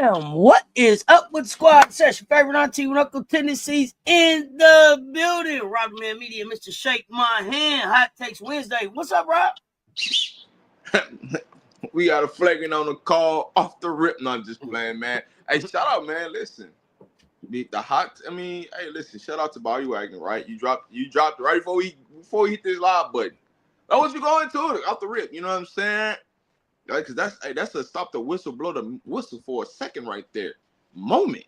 Damn, what is up with squad session? Favorite auntie with Uncle Tennessee's in the building. Robert Man Media, Mr. Shake My Hand. Hot Takes Wednesday. What's up, Rob? We got a flagging on the call off the rip. No, I'm just playing, man. Hey, shout out, man. Listen, hey, listen. Shout out to Bobby Wagner, right? You dropped right before he hit this live button. That was you going to it off the rip. You know what I'm saying? Like, cause that's a stop the whistle, blow the whistle for a second right there. Moment.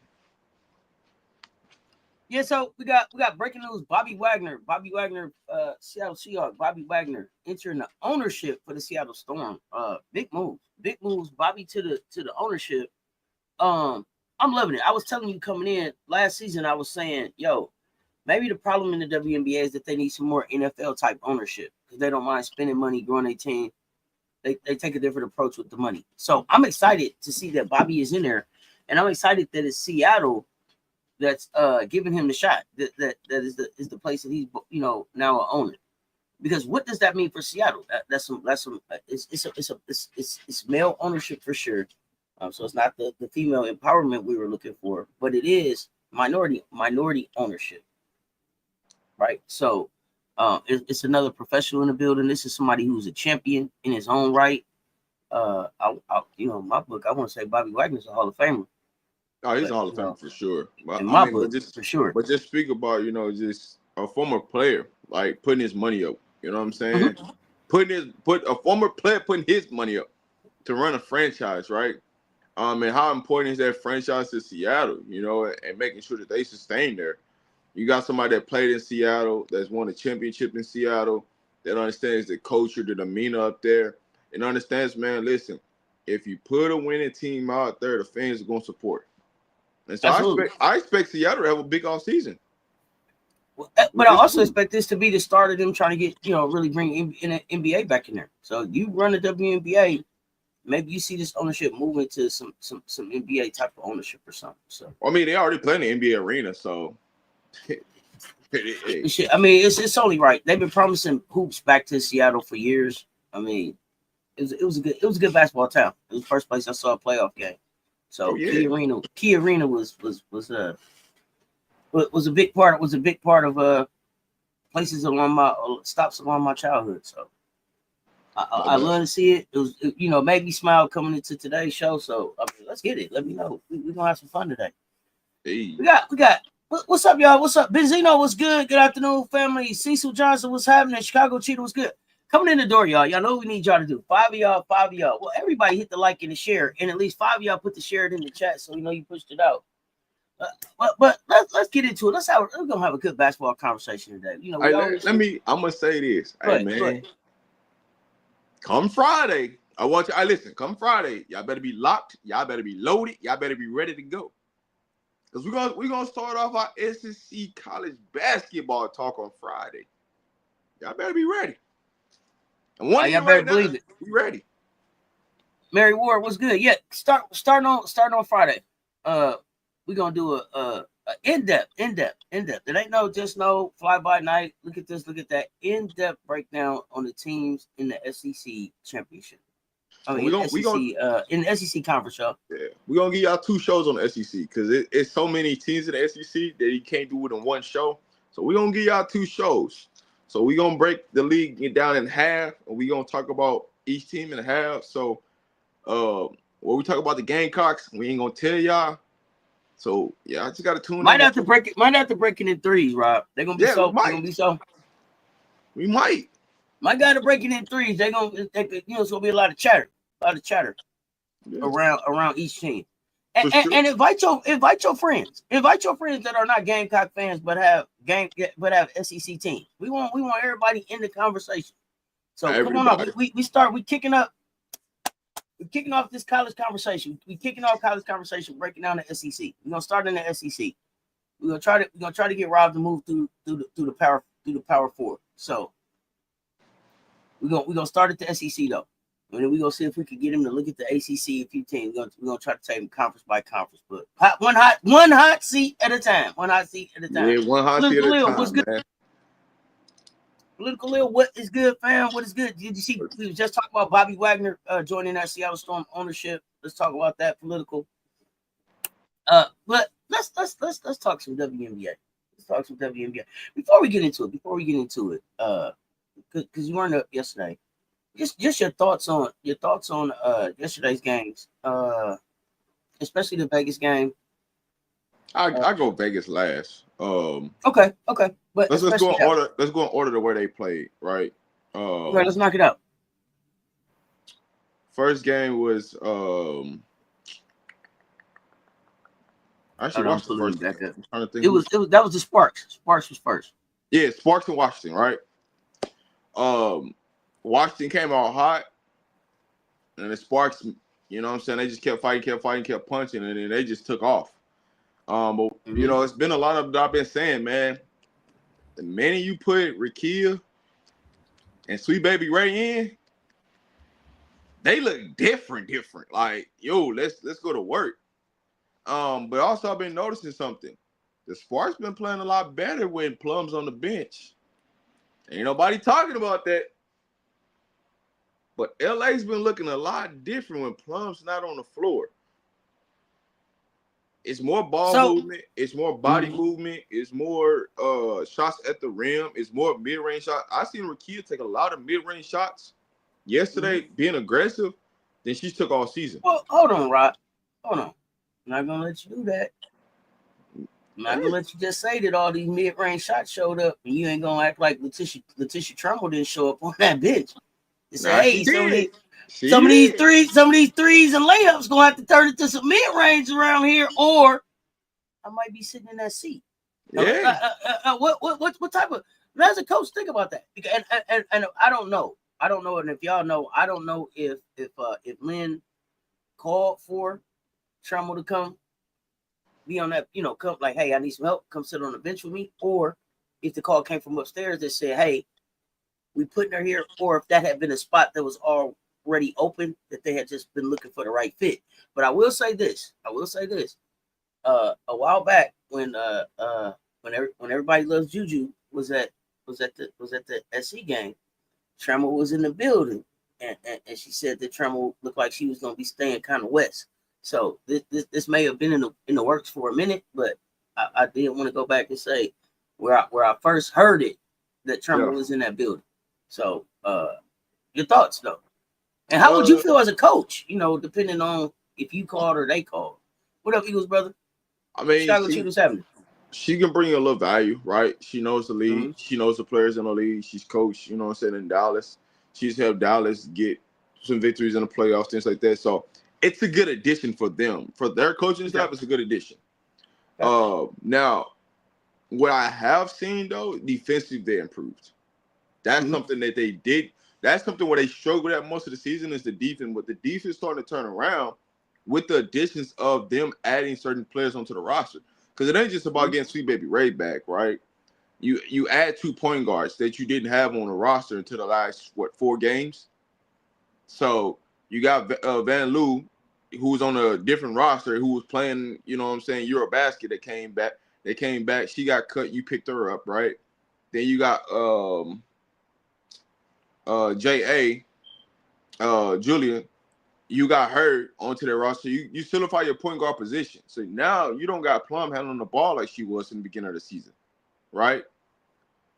Yeah, so we got breaking news. Bobby Wagner, Seattle Seahawks. Bobby Wagner entering the ownership for the Seattle Storm. Big moves. Bobby to the ownership. I'm loving it. I was telling you coming in last season. I was saying, yo, maybe the problem in the WNBA is that they need some more NFL type ownership because they don't mind spending money, growing their team. They take a different approach with the money. So I'm excited to see that Bobby is in there, and I'm excited that it's Seattle that's giving him the shot. That is the place that he's now an owner. Because what does that mean for Seattle? It's male ownership for sure. So it's not the female empowerment we were looking for, but it is minority ownership, right? So it's another professional in the building. This is somebody who's a champion in his own right. My book, I want to say Bobby Wagner's a Hall of Famer. Oh, he's a Hall of Famer for sure. But, in my book, for sure. But just speak about just a former player like putting his money up. You know what I'm saying? Mm-hmm. Put a former player putting his money up to run a franchise, right? And how important is that franchise to Seattle? And making sure that they sustain there. You got somebody that played in Seattle, that's won a championship in Seattle, that understands the culture, the demeanor up there, and understands, man, listen, if you put a winning team out there, the fans are going to support. And so I expect Seattle to have a big off season. Well, but I also expect this to be the start of them trying to get, really bring NBA back in there. So you run the WNBA, maybe you see this ownership move into some NBA type of ownership or something. So they already play in the NBA arena, so. It's only right. They've been promising hoops back to Seattle for years. It was a good basketball town. It was the first place I saw a playoff game. So Key Arena was a big part. Was a big part of places stops along my childhood. So I love to see it. It was made me smile coming into today's show. So let's get it. Let me know. We're gonna have some fun today. Hey. We got. What's up, y'all? What's up? Benzino, what's good? Good afternoon, family. Cecil Johnson, what's happening? Chicago Cheetah, what's good? Coming in the door, y'all. Y'all know what we need y'all to do. 5 of y'all. Well, everybody hit the like and the share, and at least 5 of y'all put the share in the chat so we know you pushed it out. But let's get into it. We're gonna have a good basketball conversation today. I'm gonna say this. Hey, man. Come Friday, I want you. Listen. Come Friday, y'all better be locked. Y'all better be loaded. Y'all better be ready to go. Because we're gonna start off our SEC college basketball talk on Friday. Y'all better be ready. And y'all better believe it. Be ready. Mary Ward, what's good? Yeah, starting on Friday. We're gonna do a in-depth. It ain't just no fly by night. Look at this, look at that. In-depth breakdown on the teams in the SEC championship. In the SEC conference, y'all. Yeah, we're gonna give y'all 2 shows on the SEC because it's so many teams in the SEC that you can't do it in one show. So we're gonna give y'all 2 shows. So we're gonna break the league down in half, and we're gonna talk about each team in half. So when we talk about the Gamecocks, we ain't gonna tell y'all. So yeah, I just gotta tune in. Might have to break it in 3s, Rob. They're gonna be so. We might. Might gotta break it in 3s. It's gonna be a lot of chatter. Around each team, and invite your friends. Invite your friends that are not Gamecock fans but have SEC teams. We want everybody in the conversation. So come on up. We're kicking off this college conversation. We're kicking off college conversation, breaking down the SEC. We're gonna start in the SEC. We're gonna try to get Rob to move through the power 4. So we're gonna start at the SEC though. And then we're going to see if we can get him to look at the ACC, a few teams. We're going to try to take him conference by conference. But one hot seat at a time. Yeah, one hot seat at a time, what's good? Political Lil, what is good, fam? What is good? Did you see? We just talked about Bobby Wagner joining that Seattle Storm ownership. Let's talk about that political. But let's talk some WNBA. Let's talk some WNBA before we get into it. Because you weren't up yesterday. Just your thoughts on yesterday's games. Especially the Vegas game. I go Vegas last. Okay. But let's go in that, order. Let's go in order the way they played, right? right, let's knock it out. First game was I actually watched the first game. I'm trying to think. That was the Sparks. Sparks was first. Yeah, Sparks and Washington, right? Washington came out hot, and the Sparks, you know what I'm saying, they just kept fighting, kept punching, and then they just took off. But you know, it's been a lot of I've been saying, man. The minute you put Rikia and Sweet Baby Ray in, they look different. Like, yo, let's go to work. But also I've been noticing something. The Sparks been playing a lot better when Plum's on the bench. Ain't nobody talking about that. But LA's been looking a lot different when Plum's not on the floor. It's more ball movement. It's more body movement. It's more shots at the rim. It's more mid-range shots. I seen Rikia take a lot of mid-range shots yesterday, being aggressive, than she took all season. Well, hold on, Rod. Hold on. I'm not going to let you do that. I'm not going to let you just say that all these mid-range shots showed up and you ain't going to act like Letitia Trumbull didn't show up on that bench. You say, hey, some of these threes and layups gonna have to turn into some mid-range around here, or I might be sitting in that seat. Yeah. What type of, as a coach, think about that. And I don't know. And if y'all know, I don't know if Lynn called for Trumbull to come be on that, come like, hey, I need some help, come sit on the bench with me, or if the call came from upstairs that said, hey, we putting her here, or if that had been a spot that was already open, that they had just been looking for the right fit. But I will say this. A while back when everybody loves Juju was at the SC game, Tremel was in the building, and she said that Tremel looked like she was gonna be staying kind of west. So this may have been in the works for a minute, but I did want to go back and say where I first heard it that Tremel was in that building. So, your thoughts though, and how would you feel as a coach? Depending on if you called or they called. What up, Eagles brother? I mean, happening? She can bring you a little value, right? She knows the league. She knows the players in the league. She's coached, you know what I'm saying, in Dallas. She's helped Dallas get some victories in the playoffs, things like that. So it's a good addition for them. For their coaching staff, it's a good addition. Now, what I have seen though, defensively they improved. That's something that they did. That's something where they struggled at most of the season is the defense. But the defense starting to turn around with the additions of them adding certain players onto the roster. Because it ain't just about getting Sweet Baby Ray back, right? You add 2 point guards that you didn't have on the roster until the last, 4 games? So you got Van Loo, who was on a different roster, who was playing, you know what I'm saying, Eurobasket that came back. They came back. She got cut. You picked her up, right? Then you got J.A., Julian, you got her onto their roster. You solidify your point guard position. So now you don't got Plum handling the ball like she was in the beginning of the season, right?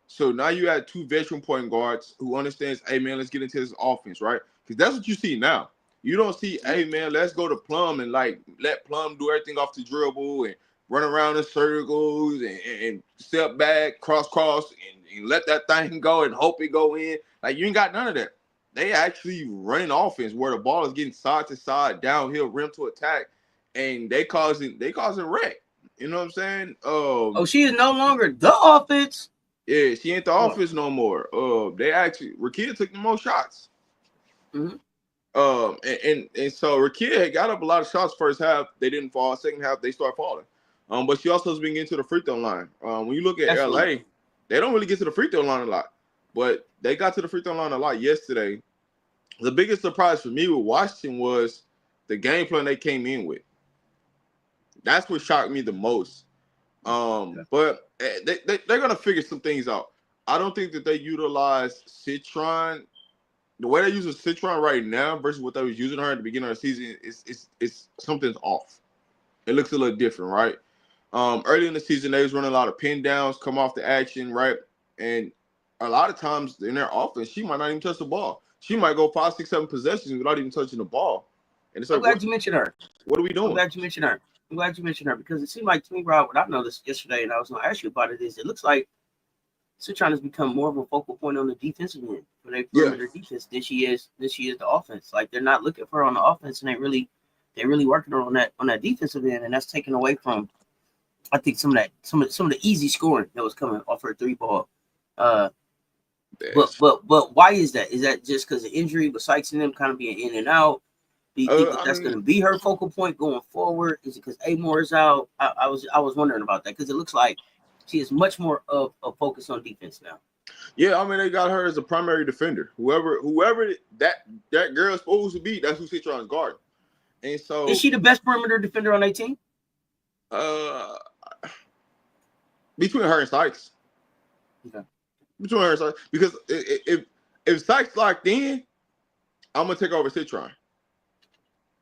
So now you had 2 veteran point guards who understands, hey, man, let's get into this offense, right? Because that's what you see now. You don't see, hey, man, let's go to Plum and, like, let Plum do everything off the dribble and run around in circles and step back, cross, and let that thing go and hope it go in. Like, you ain't got none of that. They actually running offense where the ball is getting side to side, downhill, rim to attack, and they causing wreck. You know what I'm saying? She is no longer the offense. Yeah, she ain't the offense no more. They actually Rakia took the most shots. And so Rakia had got up a lot of shots first half. They didn't fall. Second half, they start falling. But she also has been getting to the free throw line. When you look at LA, they don't really get to the free throw line a lot. But they got to the free throw line a lot yesterday. The biggest surprise for me with Washington was the game plan they came in with. That's what shocked me the most. But they're gonna figure some things out. I don't think that they utilize Citron the way they use Citron right now versus what they was using her at the beginning of the season is something's off. it looks a little different, right? Early in the season, they was running a lot of pin downs, come off the action, right? And a lot of times in their offense, she might not even touch the ball. She might go 5, 6, 7 possessions without even touching the ball. And it's I'm like, glad you mentioned her. What are we doing? I'm glad you mentioned her because it seemed like to me, Rob, I noticed yesterday, and I was going to ask you about it, is it looks like Citron has become more of a focal point on the defensive end for their perimeter defense than she is the offense. Like they're not looking for her on the offense, and they're really working her on that defensive end, and that's taken away from I think some of the easy scoring that was coming off her three ball. But why is that? Is that just because of injury, with Sykes and them kind of being in and out? Do you think that's going to be her focal point going forward? Is it because Amore is out? I was wondering about that because it looks like she is much more of a focus on defense now. Yeah, I mean they got her as a primary defender. Whoever that girl is supposed to be, that's who Citron's guarding. And so is she the best perimeter defender on 18? Between her and Sykes. Okay. Between her and Sykes, because if Sykes locked in, I'm gonna take over Citron.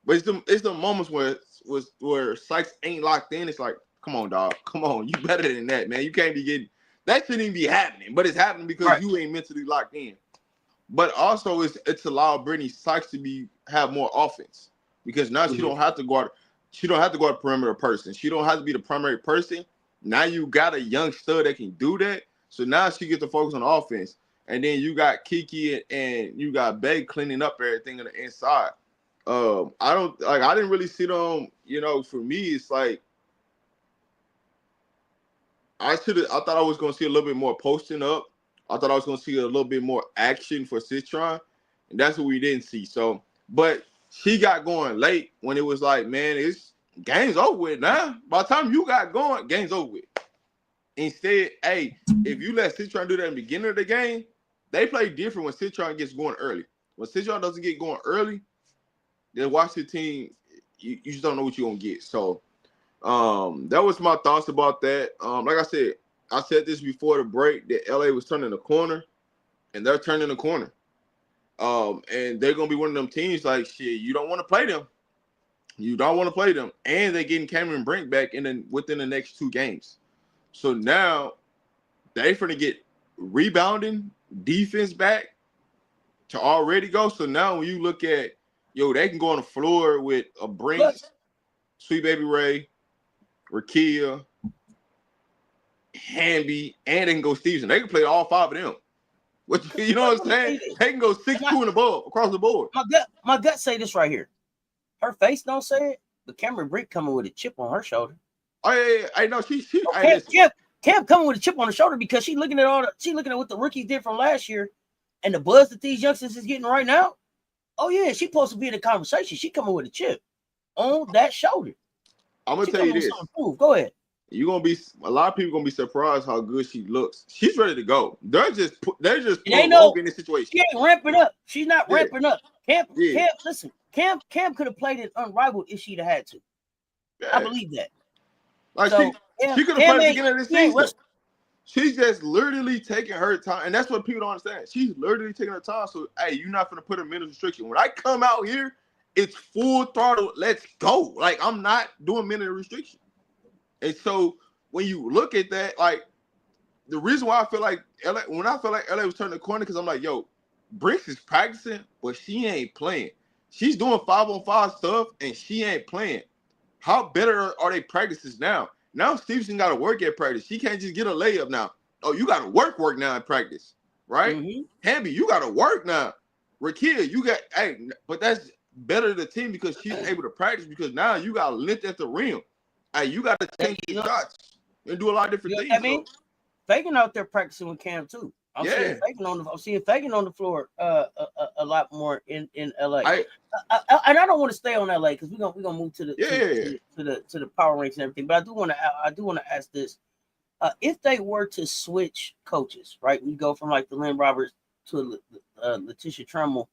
But it's the moments where Sykes ain't locked in. It's like, come on, dog. Come on. You better than that, man. You can't be getting that shouldn't even be happening. But it's happening because you ain't mentally locked in. But also it's allowed Brittany Sykes to have more offense. Because now she don't have to guard a perimeter person. She don't have to be the primary person. Now you got a young stud that can do that. So now she gets to focus on offense. And then you got Kiki and you got Bay cleaning up everything on the inside. I didn't really see them, for me, it's like I thought I was gonna see a little bit more posting up. I thought I was gonna see a little bit more action for Citron, and that's what we didn't see. So, but she got going late when it was like, man, it's game's over with now. By the time you got going, game's over with. Instead, hey, if you let Citron do that in the beginning of the game, they play different when Citron gets going early. When Citron doesn't get going early, then watch the team. You just don't know what you're gonna get. So, that was my thoughts about that. Like I said this before the break that LA was turning the corner, and they're turning the corner. And they're gonna be one of them teams like shit. You don't want to play them. You don't want to play them, and they're getting Cameron Brink back within the next 2 games. So now they're gonna get rebounding defense back to already go. So now when you look at they can go on the floor with a Brink, Sweet Baby Ray, Rakia, Hamby, and they can go Stevenson. They can play all 5 of them. You know what I'm saying? They can go 6-2 and above across the board. My gut say this right here. Her face don't say it, but Cameron Brink coming with a chip on her shoulder. Oh yeah, I know Cam coming with a chip on her shoulder because she's looking at what the rookies did from last year, and the buzz that these youngsters is getting right now. Oh yeah, she's supposed to be in the conversation. She coming with a chip on that shoulder. I'm gonna tell you this. Go ahead. You're gonna be a lot of people gonna be surprised how good she looks. She's ready to go. They're just putting Rogue in this situation. She ain't ramping up. She's not ramping up. Cam, listen, Cam could have played it unrivaled if she'd have had to. Yeah. I believe that. Like so, she could have played at the beginning of this season. She's just literally taking her time, and that's what people don't understand. She's literally taking her time. So, hey, you're not gonna put a minute restriction. When I come out here, it's full throttle. Let's go. Like I'm not doing minute restriction. And so when you look at that, like the reason why I feel like LA was turning the corner, because I'm like, yo, Bricks is practicing, but she ain't playing. She's doing 5-on-5 stuff, and she ain't playing. How better are they practices now? Now Stevenson got to work at practice. She can't just get a layup now. Oh, you got to work now in practice, right? Mm-hmm. Hamby, you got to work now. Rakia, but that's better to the team because she's able to practice because now you got length at the rim. Hey, you got to take your shots and do a lot of different things. I mean, Fagan out there practicing with Cam too. I'm seeing Fagan on the floor a lot more in LA. And I don't want to stay on LA because we're gonna move to the power ranks and everything. But I do want to ask this: if they were to switch coaches, right? We go from like the Lynn Roberts to Letitia Tremmel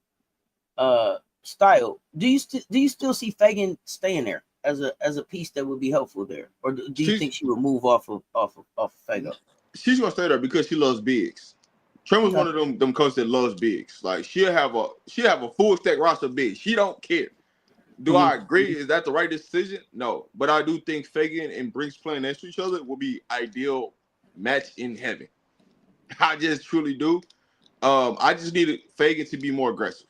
style. Do you still see Fagan staying there as a piece that would be helpful there, or do you think she would move off of Fagan? She's gonna stay there because she loves bigs. Tremor's one of them coaches that loves bigs. Like she'll have a full stack roster of bigs. She don't care. Do I agree? Is that the right decision? No, but I do think Fagan and Brinks playing next to each other will be ideal match in heaven. I just truly do. I just needed Fagan to be more aggressive.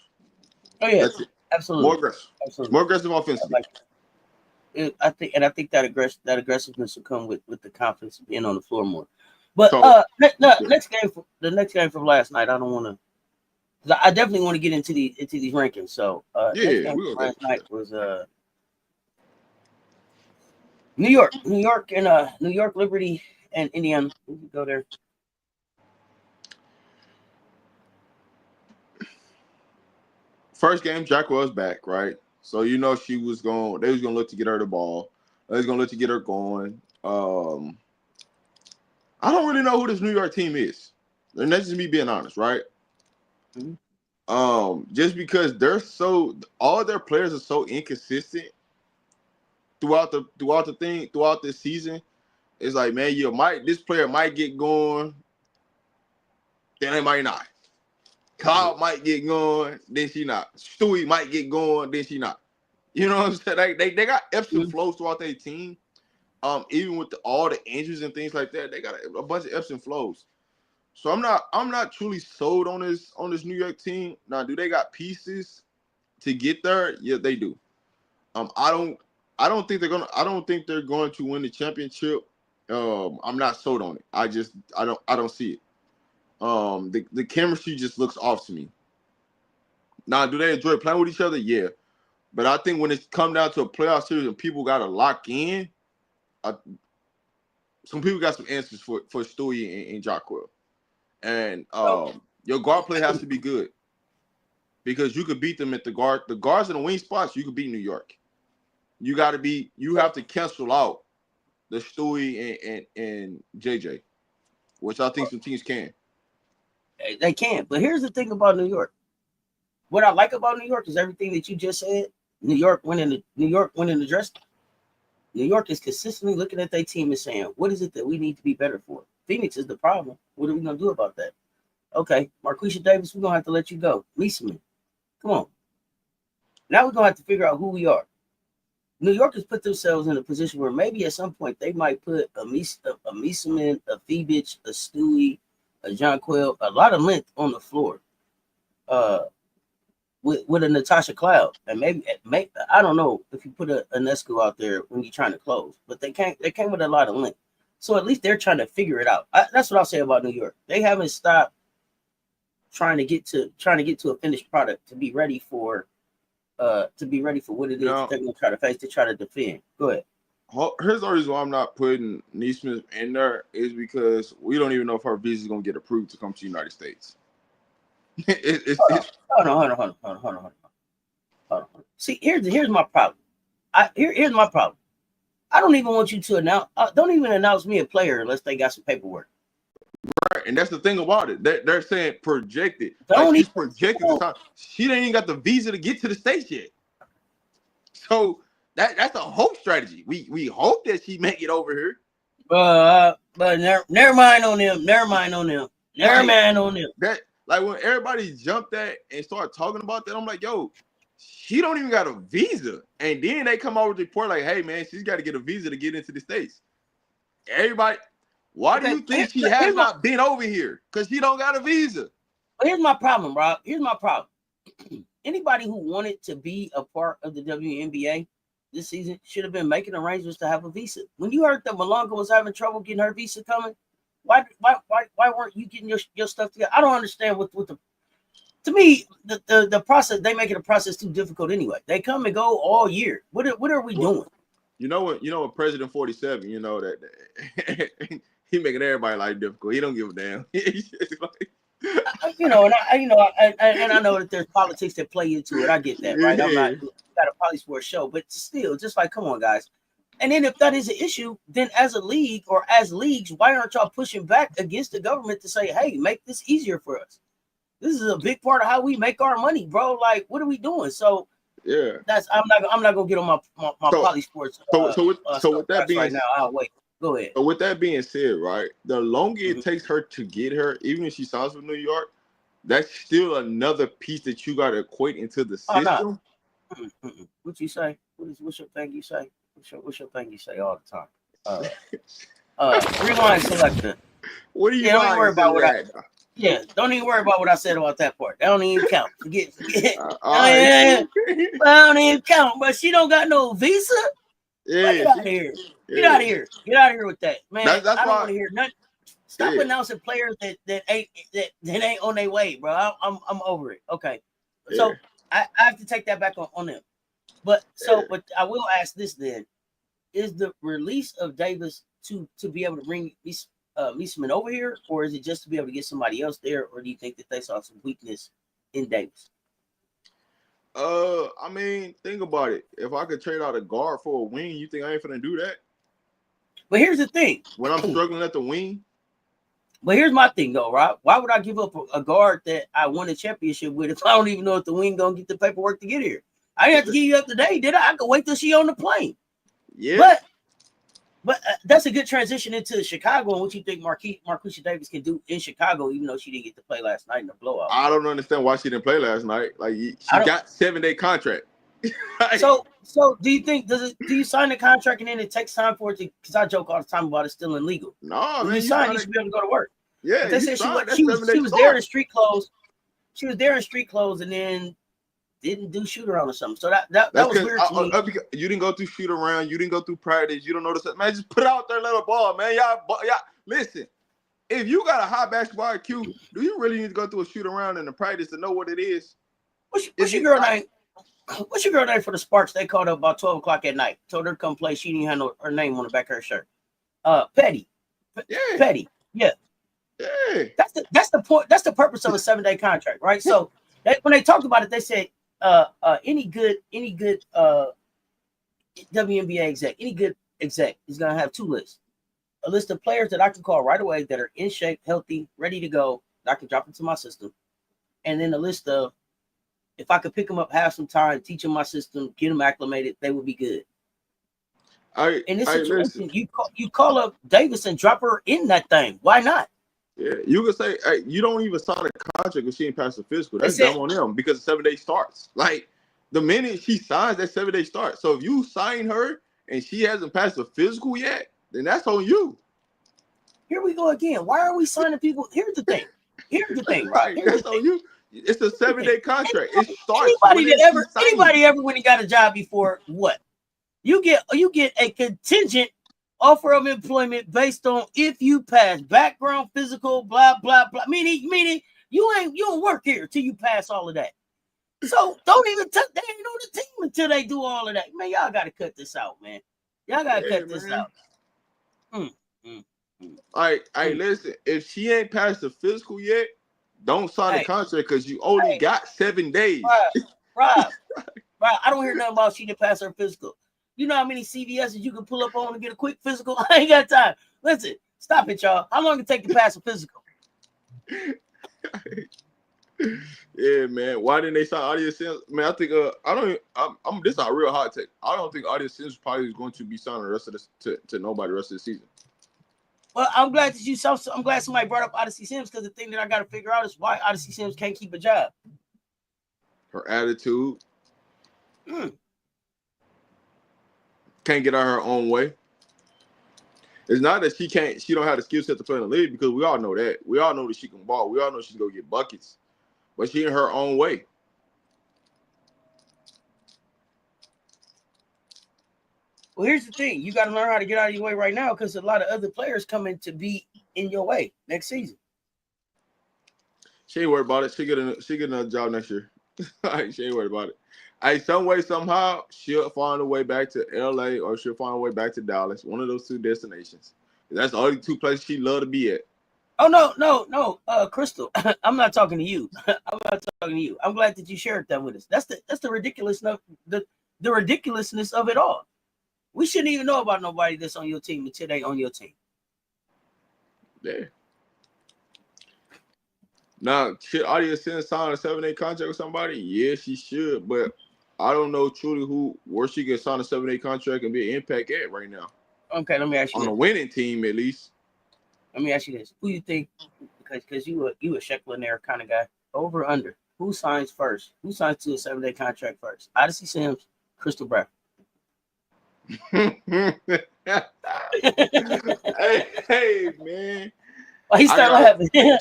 Oh yeah, That's it. absolutely, More aggressive. absolutely. More aggressive offensively. I think that aggressiveness will come with the confidence of being on the floor more. But So, next game from last night, I don't want to. I definitely want to get into these rankings. So next game from last night was New York and New York Liberty and Indiana. We can go there. First game, Jack was back, right? So they was gonna look to get her the ball. They was gonna look to get her going. I don't really know who this New York team is. And that's just me being honest, right? Just because all their players are so inconsistent throughout this season. It's like, man, this player might get going, then they might not. Kyle might get going, then she not. Stewie might get going, then she not. You know what I'm saying? They got ebbs and flows throughout their team. Even with all the injuries and things like that, they got a bunch of ebbs and flows. So I'm not truly sold on this New York team. Now, do they got pieces to get there? Yeah, they do. I don't think they're going to win the championship. I'm not sold on it. I don't see it. The chemistry just looks off to me. Now, do they enjoy playing with each other? Yeah. But I think when it's come down to a playoff series and people got to lock in, some people got some answers for Stewie and Jacquel. And your guard play has to be good because you could beat them at the guards in the wing spots. You could beat New York. You have to cancel out the Stewie and JJ, which I think some teams can. They can, but here's the thing about New York. What I like about New York is everything that you just said. New York winning the dress. New York is consistently looking at their team and saying, what is it that we need to be better for? Phoenix is the problem. What are we going to do about that? Okay, Marquisha Davis, we're going to have to let you go. Meeseman, come on. Now we're going to have to figure out who we are. New York has put themselves in a position where maybe at some point they might put a Meeseman, a Phoebich, a Stewie, a Jonquel, a lot of length on the floor. With a Natasha Cloud, and maybe I don't know if you put a Nesco out there when you're trying to close, but they came with a lot of length, so at least they're trying to figure it out. That's what I'll say about New York. They haven't stopped trying to get to a finished product to be ready for what it is that they're going to try to face to try to defend. Go ahead. Here's the reason why I'm not putting Neesmith in there is because we don't even know if her visa is going to get approved to come to the United States. Hold on. See, here's my problem. Here's my problem. I don't even want you to announce. Don't even announce me a player unless they got some paperwork. Right, and that's the thing about it. They're saying projected. She's projected this time. She ain't even got the visa to get to the States yet. So that's a hope strategy. We hope that she make it over here. But never mind on them. That when everybody jumped at and started talking about that, I'm like, yo, she don't even got a visa. And then they come out with a report like, hey man, she's got to get a visa to get into the States. Everybody, why do you think she has not been over here? Because she don't got a visa. Here's my problem, Rob. Here's my problem. Anybody who wanted to be a part of the WNBA this season should have been making arrangements to have a visa. When you heard that Malonga was having trouble getting her visa coming, why weren't you getting your stuff together? I don't understand what the. To me, the process, they making the process too difficult anyway. They come and go all year. What are we doing? You know what President 47, you know that he making everybody life difficult. He don't give a damn. And I know that there's politics that play into it. I get that, right? I'm not got a polysport show, but still, just like, come on, guys. And then if that is an issue, then as a league or as leagues, why aren't y'all pushing back against the government to say, hey, make this easier for us? This is a big part of how we make our money, bro. Like, what are we doing? So yeah, I'm not gonna get on my polysports. So with that being right now, I'll wait. Go ahead. So with that being said, right, the longer it takes her to get her, even if she signs with New York, that's still another piece that you got to equate into the system. What you say? What's your thing you say? What's your thing you say all the time? Rewind selector. What do you Yeah, don't even worry mind about what I. that? Yeah, don't even worry about what I said about that part. That don't even count. Forget. All right. Well, don't even count. But she don't got no visa. Yeah, Get out of here. Get out of here. Get out of here with that, man. That's I don't why. want to hear nothing. Stop announcing players that ain't on their way, bro. I'm over it. Okay, so I have to take that back on them. But but I will ask this then: is the release of Davis to be able to bring Leeseman over here, or is it just to be able to get somebody else there, or do you think that they saw some weakness in Davis? I mean, think about it. If I could trade out a guard for a wing, you think I ain't finna do that? But here's the thing: when I'm struggling at the wing. But here's my thing, though, Rob. Why would I give up a guard that I won a championship with if I don't even know if the wing gonna get the paperwork to get here? I didn't have to give you up today, did I? I could wait till she on the plane. Yeah. But that's a good transition into Chicago and what you think Marquisha Davis can do in Chicago, even though she didn't get to play last night in the blowout. I don't understand why she didn't play last night. Like she got 7-day contract. So do you think do you sign the contract and then it takes time for it to? Because I joke all the time about it still illegal. No, when you sign, you should be able to go to work. Yeah, but they said she was there in street clothes. She was there in street clothes and then didn't do shoot around or something. So that was weird to me. You didn't go through shoot around. You didn't go through practice. You don't know the man. Just put out there, little ball, man. Y'all, listen. If you got a high basketball IQ, do you really need to go through a shoot around in the practice to know what it is? What's your girl name? What's your girl name for the Sparks? They called her about 12 o'clock at night. Told her to come play. She didn't have her name on the back of her shirt. Petty. Yeah. Petty. Yeah. Yeah. That's the point. That's the purpose of a 7-day contract, right? So when they talked about it, they said any good WNBA exec, any good exec is gonna have 2 lists. A list of players that I can call right away that are in shape, healthy, ready to go, that I can drop into my system. And then a list of if I could pick them up, have some time, teach them my system, get them acclimated, they would be good. In this situation, you call up Davis and drop her in that thing. Why not? Yeah, you could say you don't even sign a contract if she ain't passed the physical. That's dumb on them because the 7-day starts. Like the minute she signs, that 7-day starts. So if you sign her and she hasn't passed the physical yet, then that's on you. Here we go again. Why are we signing people? Here's the thing, right? That's on you. It's a 7-day contract. It starts. Anybody ever when he got a job before what? You get a contingent offer of employment based on if you pass background, physical, blah blah blah. Meaning you don't work here till you pass all of that. So don't even they ain't on the team until they do all of that. Man, y'all gotta cut this out, man. Y'all gotta cut this out. Listen, if she ain't passed the physical yet, don't sign the contract because you only got 7 days. Rob, I don't hear nothing about she didn't pass her physical. You know how many CVSs you can pull up on and get a quick physical? I ain't got time. Listen, stop it, y'all. How long it take to pass a physical? Yeah, man. Why didn't they sign Audience Sims? Man, I think this is a real hot take. I don't think Audience Sims probably is going to be signing the rest of this to nobody the rest of the season. Well, I'm glad somebody brought up Odyssey Sims because the thing that I got to figure out is why Odyssey Sims can't keep a job. Her attitude. Can't get out her own way. It's not that she don't have the skill set to play in the league because we all know that. We all know that she can ball. We all know she can go get buckets. But she in her own way. Well, here's the thing. You got to learn how to get out of your way right now because a lot of other players coming to be in your way next season. She ain't worried about it. She get another job next year. She ain't worried about it. Some way, somehow, she'll find a way back to LA or she'll find a way back to Dallas. One of those 2 destinations. That's the only 2 places she love to be at. Oh, no. Crystal, I'm not talking to you. I'm not talking to you. I'm glad that you shared that with us. That's the ridiculousness the ridiculousness of it all. We shouldn't even know about nobody that's on your team until they on your team. Yeah. Now, should Audience Sims sign a 7-day contract with somebody? Yeah, she should, but I don't know truly where she can sign a 7-day contract and be an impact at right now. Okay, let me ask you on a winning team at least. Let me ask you this: who you think? Because you a Sheckler kind of guy, over or under? Who signs first? Who signs to a 7-day contract first? Odyssey Sims, Crystal Bradford. Hey, man. Why he start laughing? Hey.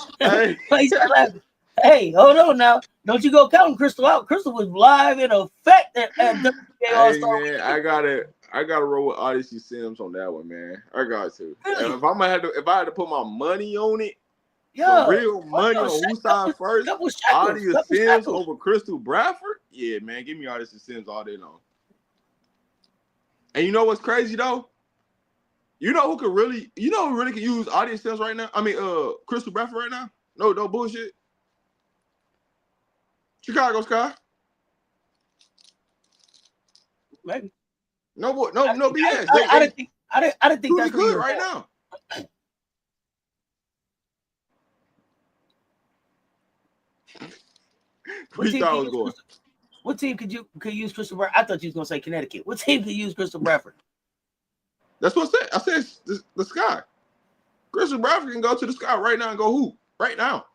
Why he start laughing? Hey, hold on now. Don't you go counting Crystal out. Crystal was live in effect at WNBA All-Star man, Weekend. I gotta roll with Odyssey Sims on that one, man. I got to. Really? If I had to put my money on it, Yeah. the real money no, on who signed first, couple Odyssey shekels. Sims over Crystal Bradford. Yeah, man, give me Odyssey Sims all day long. And you know what's crazy though? You know who really can use Odyssey Sims right now? I mean, Crystal Bradford right now? No bullshit. Chicago Sky. Maybe. No BS. I didn't think really that's where you good were right going. now. What team could use Crystal Bradford? I thought you was gonna say Connecticut. What team could use Crystal Bradford? That's what I said. I said the Sky. Crystal Bradford can go to the Sky right now and go hoop right now.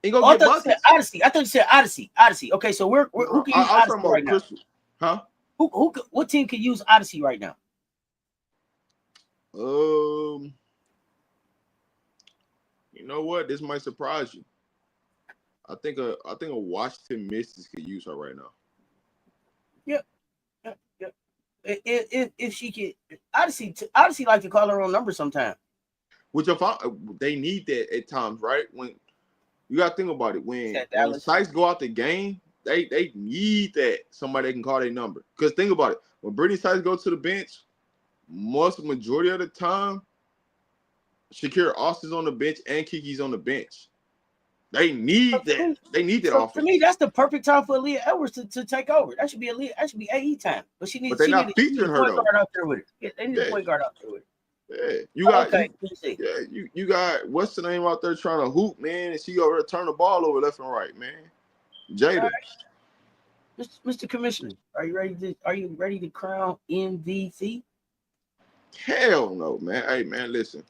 And go get buckets. Odyssey. I thought you said Odyssey. Okay, so who can use Odyssey right Crystal. Now? Huh? What team can use Odyssey right now? You know what? This might surprise you. I think a Washington Mystics could use her right now. Yep. If she could, Odyssey like to call her own number sometimes. Which they need that at times, right? When you gotta think about it, when Sykes go out the game, they need that somebody that can call their number. Because think about it, when Brittany Sykes go to the bench, majority of the time, Shakira Austin's on the bench and Kiki's on the bench. They need that. They need that offense. For me, that's the perfect time for Aaliyah Edwards to take over. That should be AE time. But she needs. But they're not featuring her though. Guard out there with her. Yeah, they need a point guard out there with her. Yeah, you got what's the name out there trying to hoop, man, and she over there turn the ball over left and right, man. Jada. Right. Mr. Commissioner, are you ready to crown MVP? Hell no, man. Hey man, listen.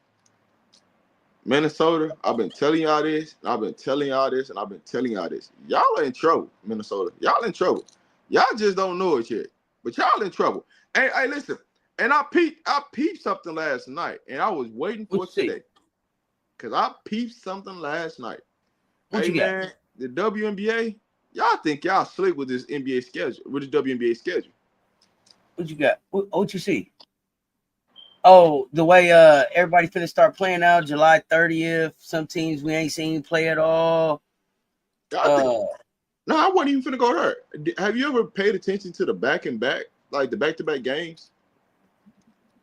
Minnesota, I've been telling y'all this, and I've been telling y'all this, and I've been telling y'all this. Y'all are in trouble, Minnesota. Y'all in trouble. Y'all just don't know it yet. But y'all in trouble. Hey, listen. And I peeped something last night, and I was waiting for today. Because I peeped something last night. What you man, got? The WNBA, y'all think y'all slick with this NBA schedule, with the WNBA schedule. What you got? What you see? Oh, the way everybody finna start playing now, July 30th. Some teams we ain't seen play at all. No, I wasn't even finna go there. Have you ever paid attention to the back-to-back games?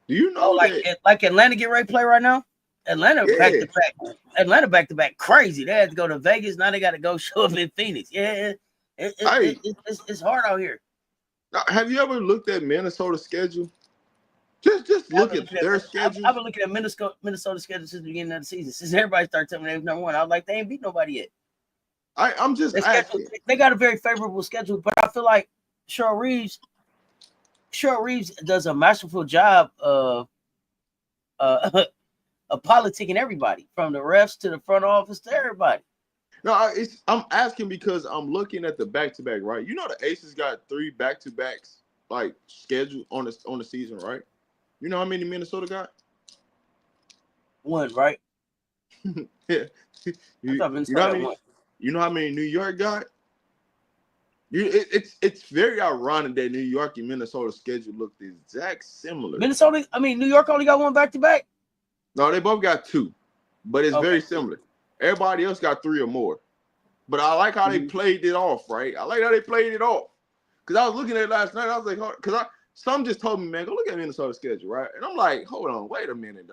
Do you know like Atlanta get ready to play right now? Atlanta back to back crazy. They had to go to Vegas. Now they got to go show up in Phoenix. Yeah, it's hard out here. Now, have you ever looked at Minnesota's schedule? Just look at their schedule. I've been looking at Minnesota schedule since the beginning of the season. Since everybody started telling me they was number one, I was like, they ain't beat nobody yet. I'm just asking. They got a very favorable schedule, but I feel like Cheryl Reeves does a masterful job of politicking everybody, from the refs to the front office to everybody. No, I'm asking because I'm looking at the back-to-back, right? You know the Aces got 3 back-to-backs like scheduled on the season, right? You know how many Minnesota got? 1, right? Yeah. You know how many New York got? It's very ironic that New York and Minnesota schedule look the exact similar. New York only got 1 back-to-back? No, they both got 2, but it's very similar. Everybody else got 3 or more. But I like how they played it off, right? I like how they played it off. Because I was looking at it last night, I was like, because some just told me, man, go look at Minnesota's schedule, right? And I'm like, hold on, wait a minute.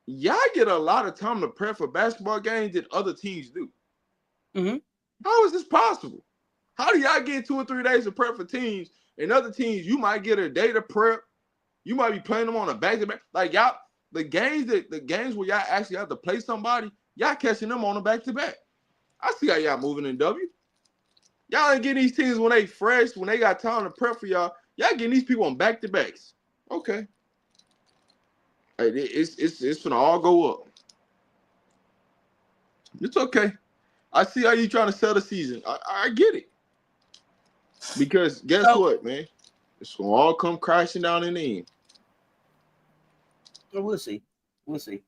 Y'all get a lot of time to prepare for basketball games that other teams do. Mm-hmm. How is this possible? How do y'all get 2 or 3 days to prep for teams, and other teams, you might get a day to prep. You might be playing them on a back-to-back. Like y'all, the games where y'all actually have to play somebody, y'all catching them on a back-to-back. I see how y'all moving in W. Y'all ain't getting these teams when they fresh, when they got time to prep for y'all. Y'all getting these people on back-to-backs. Okay. Hey, it's gonna all go up. It's okay. I see how you trying to sell the season. I get it. Because guess what, man? It's gonna all come crashing down in the end. We'll see. We'll see.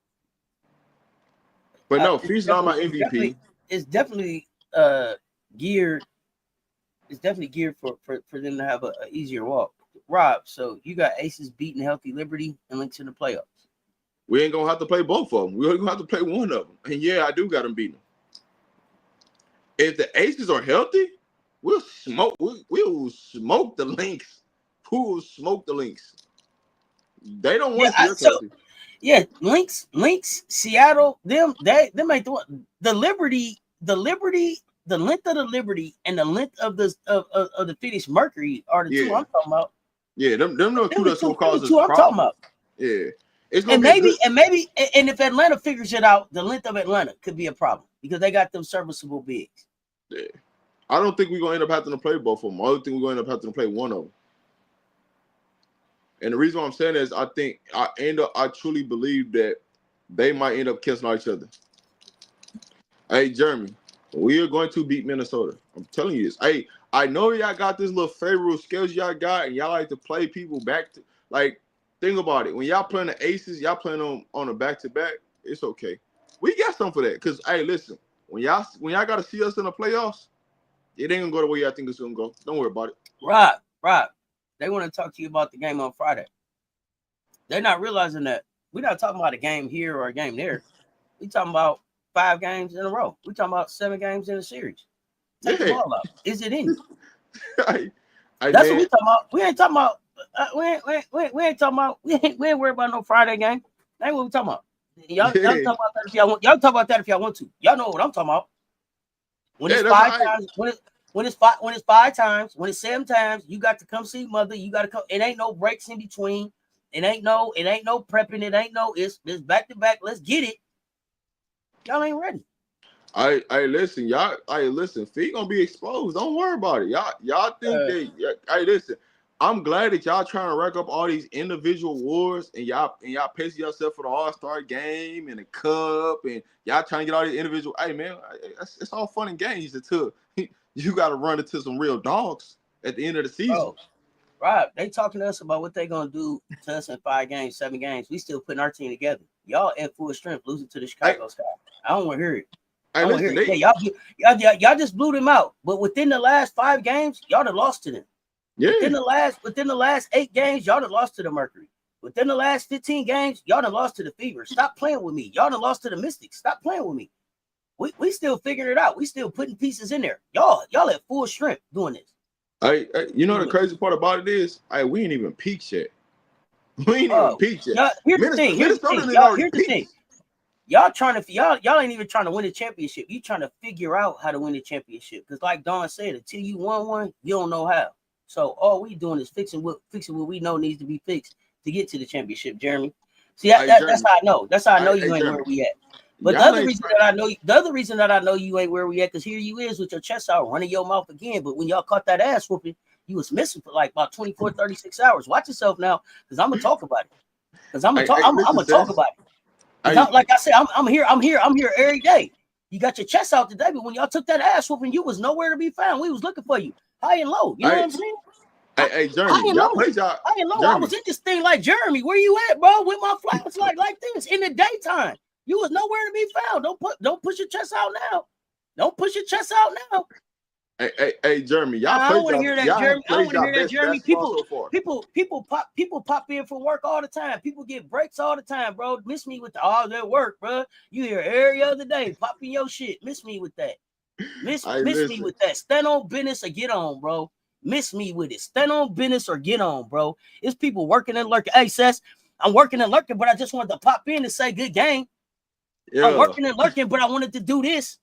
But no, Feast not my MVP. It's definitely geared. It's definitely geared for them to have a easier walk. Rob, so you got Aces beating Healthy Liberty and Lynx in the playoffs. We ain't gonna have to play both of them. We're gonna have to play one of them. And yeah, I do got them beating. If the Aces are healthy, we'll smoke. We'll smoke the Lynx. Who will smoke the Lynx? They don't want to see us healthy. Yeah, Lynx, Seattle, them ain't the one. The Liberty, the length of the Liberty and the length of the Phoenix Mercury are the two I'm talking about. Yeah, them no two that's gonna cause us problems. I'm talking about. Yeah, it's gonna and maybe if Atlanta figures it out, the length of Atlanta could be a problem because they got them serviceable bigs. Yeah, I don't think we're gonna end up having to play both of them. I think we're gonna end up having to play one of them. And the reason why I'm saying is I truly believe that they might end up kissing each other. Hey, Jeremy, we are going to beat Minnesota. I'm telling you this. Hey, I know y'all got this little favorable skills y'all got, and y'all like to play people back to like. Think about it. When y'all playing the Aces, y'all playing on a back-to-back. It's okay. We got something for that. Cause hey, listen, when y'all got to see us in the playoffs, it ain't gonna go the way y'all think it's gonna go. Don't worry about it. Rob. They want to talk to you about the game on Friday. They're not realizing that we're not talking about a game here or a game there. We're talking about 5 games in a row. We're talking about 7 games in a series. Take the ball out. Is it in you? That's what we're talking about. We ain't talking about. We ain't talking about. We ain't worried about no Friday game. That ain't what we're talking about. Y'all talk about that if y'all want. Y'all talk about that if y'all want to. Y'all know what I'm talking about. When it's 5 times. When it's 5 times, when it's 7 times, you got to come see mother. You got to come. It ain't no breaks in between. It ain't no prepping. It ain't no. It's back to back. Let's get it. Y'all ain't ready. I listen, y'all. Listen. Feet gonna be exposed. Don't worry about it. Y'all think listen. I'm glad that y'all trying to rack up all these individual wars and y'all pacing yourself for the All-Star game and the Cup and y'all trying to get all these individual. Hey man, it's all fun and games until you got to run into some real dogs at the end of the season. Bro, Rob, they talking to us about what they gonna do to us in 5 games, 7 games. We still putting our team together. Y'all at full strength, losing to the Chicago Sky. I don't want to hear it. I don't want to hear it. Y'all just blew them out. But within the last 5 games, y'all done lost to them. Yeah. Within the last 8 games, y'all done lost to the Mercury. Within the last 15 games, y'all done lost to the Fever. Stop playing with me. Y'all done lost to the Mystics. Stop playing with me. We still figuring it out. We still putting pieces in there. Y'all at full strength doing this. You know the crazy part about it is, we ain't even peaked yet. We ain't even peaked yet. Here's the thing. Y'all ain't even trying to win the championship. You trying to figure out how to win the championship. Because like Don said, until you won one, you don't know how. So all we doing is fixing what we know needs to be fixed to get to the championship, Jeremy. See, that's how I know. That's how I know you ain't where we at. But the other reason that I know you ain't where we at, because here you is with your chest out, running your mouth again. But when y'all caught that ass whooping, you was missing for like about 24, 36 hours. Watch yourself now, because I'm gonna talk about it. Because I'm gonna talk about it. Like I said, I'm here every day. You got your chest out today, but when y'all took that ass whooping, you was nowhere to be found. We was looking for you, high and low. You know what I'm saying? Hey, Jeremy, y'all play y'all. High and low. I was in this thing like Jeremy. Where you at, bro? With my flats like this in the daytime. You was nowhere to be found. Don't push your chest out now. Don't push your chest out now. Hey, Jeremy, y'all. I don't want to hear that, Jeremy. I don't want to hear that, Jeremy. People pop in from work all the time. People get breaks all the time, bro. Miss me with that work, bro. You hear every other day popping your shit. Miss me with that. Miss me with that. Stand on business or get on, bro. Miss me with it. Stand on business or get on, bro. It's people working and lurking. Hey, Cess, I'm working and lurking, but I just wanted to pop in and say good game. Yeah. I'm working and lurking, but I wanted to do this.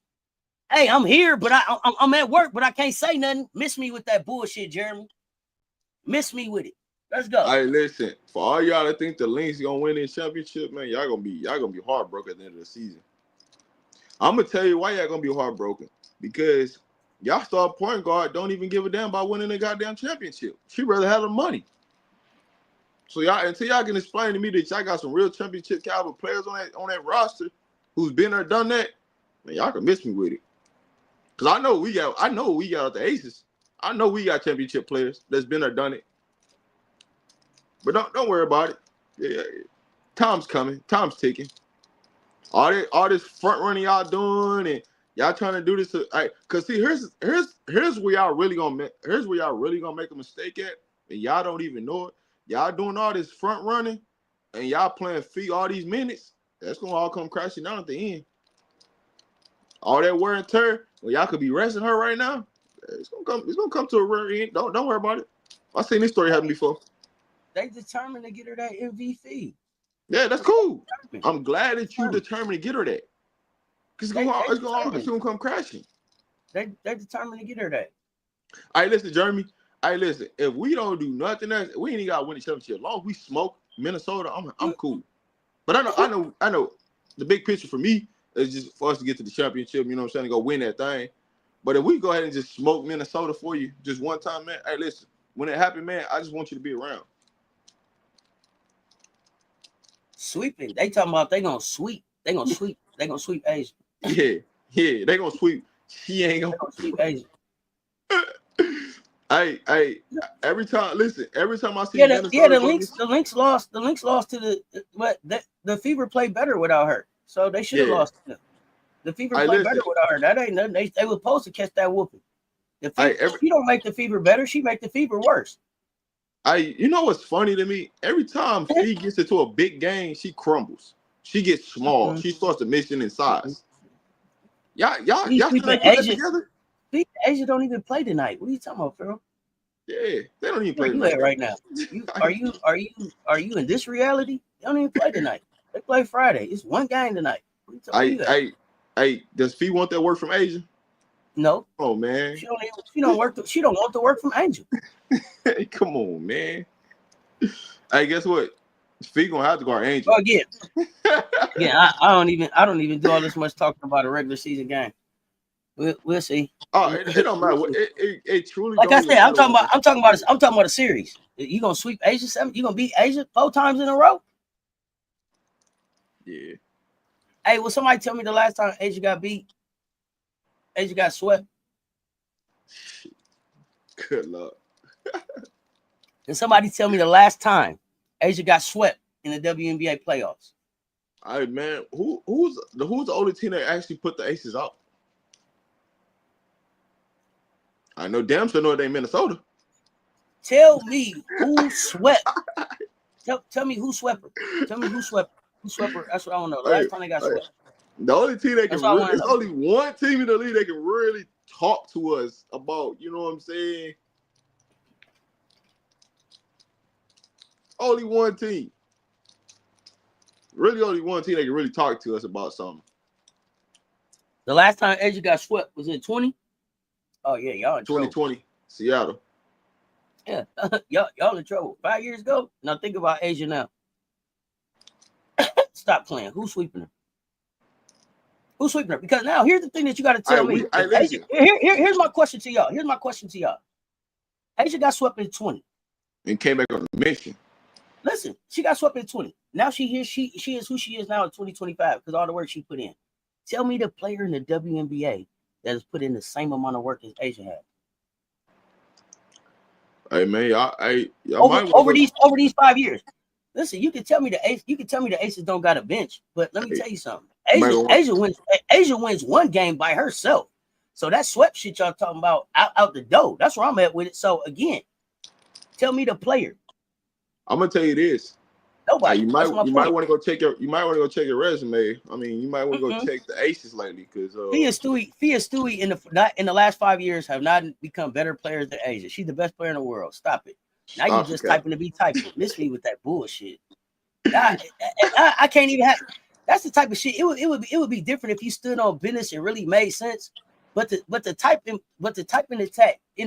Hey, I'm here, but I'm at work, but I can't say nothing. Miss me with that bullshit, Jeremy. Miss me with it. Let's go. Hey, listen, for all y'all that think the Lynx gonna win this championship, man, y'all gonna be heartbroken at the end of the season. I'm gonna tell you why y'all gonna be heartbroken. Because y'all star point guard don't even give a damn about winning the goddamn championship. She rather have the money. So until y'all can explain to me that y'all got some real championship caliber players on that roster who's been there, done that, man, y'all can miss me with it. Cause I know we got the aces. I know we got championship players that's been there, done it. But don't worry about it. Yeah, time's coming. Time's ticking. All this front running y'all doing, and y'all trying to do this. Cause see, here's where y'all really gonna make a mistake at, and y'all don't even know it. Y'all doing all this front running, and y'all playing fee all these minutes. That's gonna all come crashing down at the end. All that wear and tear. Well, y'all could be resting her right now. It's gonna come to a rare end. Don't worry about it. I've seen this story happen before. They determined to get her that MVP. Yeah, that's cool. I'm glad that you determined to get her that. Cause it's gonna come crashing. They determined to get her that. All right, listen, Jeremy. All right, listen. If we don't do nothing else, we ain't even got to win the championship. As long as we smoke Minnesota, I'm cool. But I know. The big picture for me is just for us to get to the championship. You know what I'm saying? To go win that thing. But if we go ahead and just smoke Minnesota for you just one time, man. Hey, listen. When it happens, man, I just want you to be around. Sweeping. They talking about they gonna sweep. They gonna sweep Asia. Yeah. They gonna sweep. She ain't gonna sweep Asia. Hey, every time I see the Lynx lost to the Fever played better without her. So they should have lost to them. The Fever played better without her. That ain't nothing. They were supposed to catch that whooping. The Fever, she don't make the Fever better, she make the Fever worse. You know what's funny to me? Every time she gets into a big game, she crumbles. She gets small. Mm-hmm. She starts to mix in size. Y'all still put that together? Asia don't even play tonight. What are you talking about, Phil? Yeah, they don't even play tonight. Right now. Are you in this reality? They don't even play tonight. They play Friday. It's one game tonight. Does Fee want that work from Asia? No. Oh man. She don't want the work from Angel. Hey, come on, man. Hey, guess what? Fee gonna have to guard Angel. Oh, again. Yeah, I don't even do all this much talking about a regular season game. We'll see. Oh, it don't matter. It truly. Like I said, I'm talking about a series. You gonna sweep Asia 7? You gonna beat Asia 4 times in a row? Yeah. Hey, will somebody tell me the last time Asia got beat? Asia got swept. Good luck. And somebody tell me the last time Asia got swept in the WNBA playoffs. All right, man. Who's the only team that actually put the Aces out? I know damn sure know it ain't Minnesota. Tell me who swept. Tell me who swept her. Tell me who swept her. Who swept her? That's what I want to know. The last time they got swept. The only team that can there's only one team in the league that can really talk to us about, you know what I'm saying? Only one team. Really only one team that can really talk to us about something. The last time Asia got swept was in 20? Oh yeah, y'all in 2020, trouble. Seattle. Yeah, y'all in trouble. 5 years ago. Now think about Asia now. Stop playing. Who's sweeping her? Who's sweeping her? Because now here's the thing that you got to tell me. Asia, here's my question to y'all. Asia got swept in 20 and came back on the mission. Listen, she got swept in 20. Now she is who she is now in 2025 because all the work she put in. Tell me the player in the WNBA that has put in the same amount of work as Asia had. Hey man, over these 5 years. Listen, you can tell me the Aces don't got a bench, but let me tell you something. Asia wins one game by herself. So that swept shit y'all talking about out the door. That's where I'm at with it. So again, tell me the player. I'm gonna tell you this. Nobody. You might want to go check your resume. I mean, you might want to go check the Aces lately because Fia Stewie in the last 5 years have not become better players than Asia. She's the best player in the world. Stop it. Now you just typing to be typing. Miss me with that bullshit. I can't even have. That's the type of shit. It would be different if you stood on business and really made sense. But the type in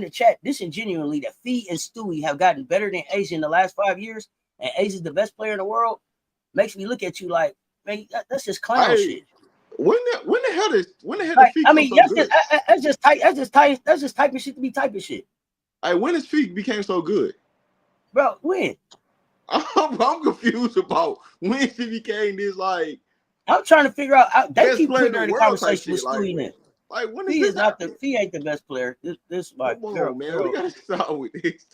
the chat disingenuously that Fee and Stewie have gotten better than Asia in the last 5 years, and Asia's the best player in the world, makes me look at you like, man, that's just clown shit. When the hell did Fee I mean, that's just typing shit to be typing shit. Hey, when his Fee became so good? Bro, when? I'm confused about when she became this like. I'm trying to figure out. They keep putting her in the conversation with Stewie. Like when Fee is is this not happening? Fee ain't the best player. This like Come Pharaoh. on, man. We Pharaoh. gotta start with this.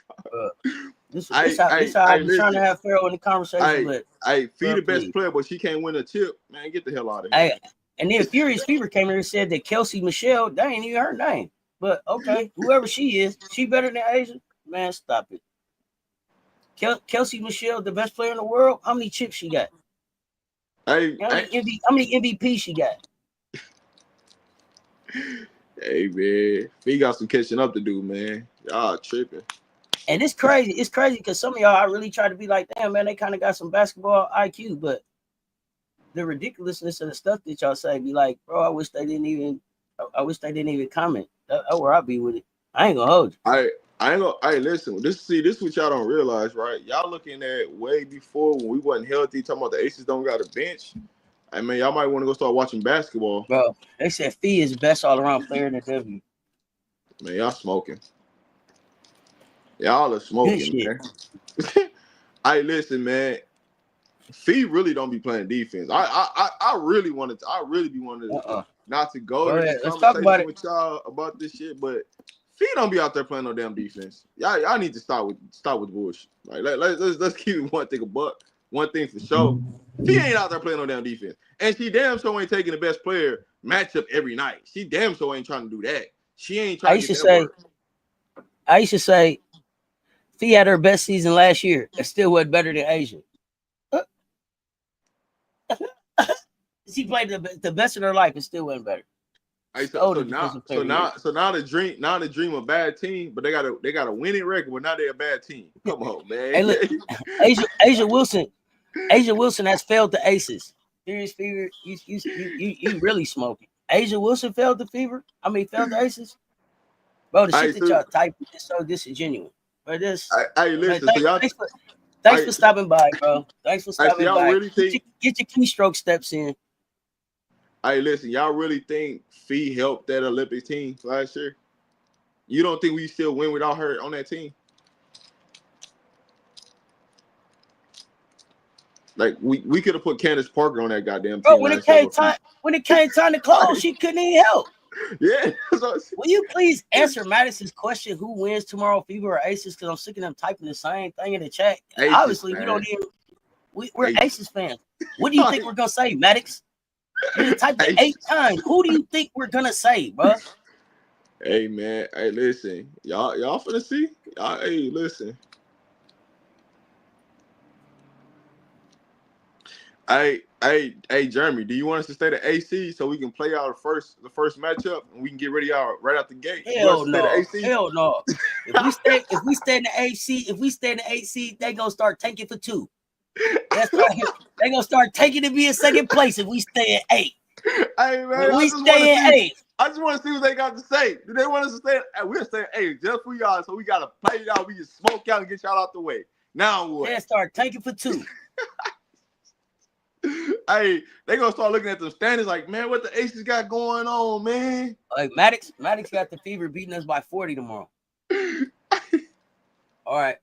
This I how I I be trying to listen. have Pharaoh in the conversation, but I Fee bro, the best please. player, but she can't win a chip. Man, get the hell out of here. Hey, and then Furious Fever came in and said that Kelsey Michelle, that ain't even her name. But okay, whoever she is, she better than Asia. Man, stop it. Kelsey Michelle, the best player in the world. How many chips she got? Hey, How hey, many MVP she got? hey, man. Fee got some catching up to do, man. Y'all tripping. And it's crazy. It's crazy because some of y'all, I really try to be like, damn, man, they kind of got some basketball IQ, but the ridiculousness of the stuff that y'all say be like, bro, I wish they didn't even comment. That's where I be with it. I ain't gonna hold you. I ain't gonna. Hey, listen. This what y'all don't realize, right? Y'all looking at way before when we wasn't healthy. Talking about the Aces don't got a bench. I mean, y'all might want to go start watching basketball. Bro, they said Fee is the best all around player in the W. Man, y'all smoking. Y'all are Good smoking, shit. man. Hey, listen, man. Fee really don't be playing defense. I really wanted to. I really be wanting to not to go to this Let's talk about conversation it. with y'all about this shit, but Fee don't be out there playing no damn defense. Y'all need to stop with bullshit. Like let's keep it one thing one thing for sure. Fee ain't out there playing no damn defense, and she damn sure ain't taking the best player matchup every night. She damn sure ain't trying to do that. She ain't trying to get that work. I used to say Fee had her best season last year and still was better than Asia. She played the best of her life and still wasn't better. Hey, So now the dream a bad team, but they gotta win it record, but now they're a bad team. Come on, man. Hey, look, Asia Wilson has failed the Aces. Serious Fever, you really smoking. Asia Wilson failed the Fever. I mean, failed the Aces. Bro, the shit that y'all type is so disingenuous. But this, listen. So y'all, thanks for stopping by, bro. Thanks for stopping y'all by. really think? Get your keystroke steps in. Hey, listen, y'all really think Fee helped that Olympic team last year? You don't think we still win without her on that team? Like we could have put Candace Parker on that goddamn team. Bro, when it came time to close, she couldn't even help. Yeah. Will you please answer Madison's question? Who wins tomorrow, Fever or Aces? Because I'm sick of them typing the same thing in the chat. Aces, obviously, man. we don't even. We're Aces fans. What do you think we're gonna say, Maddox? You typed it 8 times. Who do you think we're gonna say, bro? Hey man, hey listen, y'all finna see. Hey, listen. Hey, Jeremy, do you want us to stay to AC so we can play out the first matchup and we can get ready out right out the gate? Hell no. Hell no. If we stay in the AC, they gonna start tanking for 2. They gonna start taking to be in second place if we stay at 8. Hey man, when we stay at 8. I just want to see what they got to say. Do they want us to stay? We're staying 8 just for y'all, so we gotta play y'all. We can smoke y'all and get y'all out the way. Now what? They start tanking for 2. Hey, they gonna start looking at the standings like, man, what the Aces got going on, man? Like Maddox got the Fever beating us by 40 tomorrow. All right.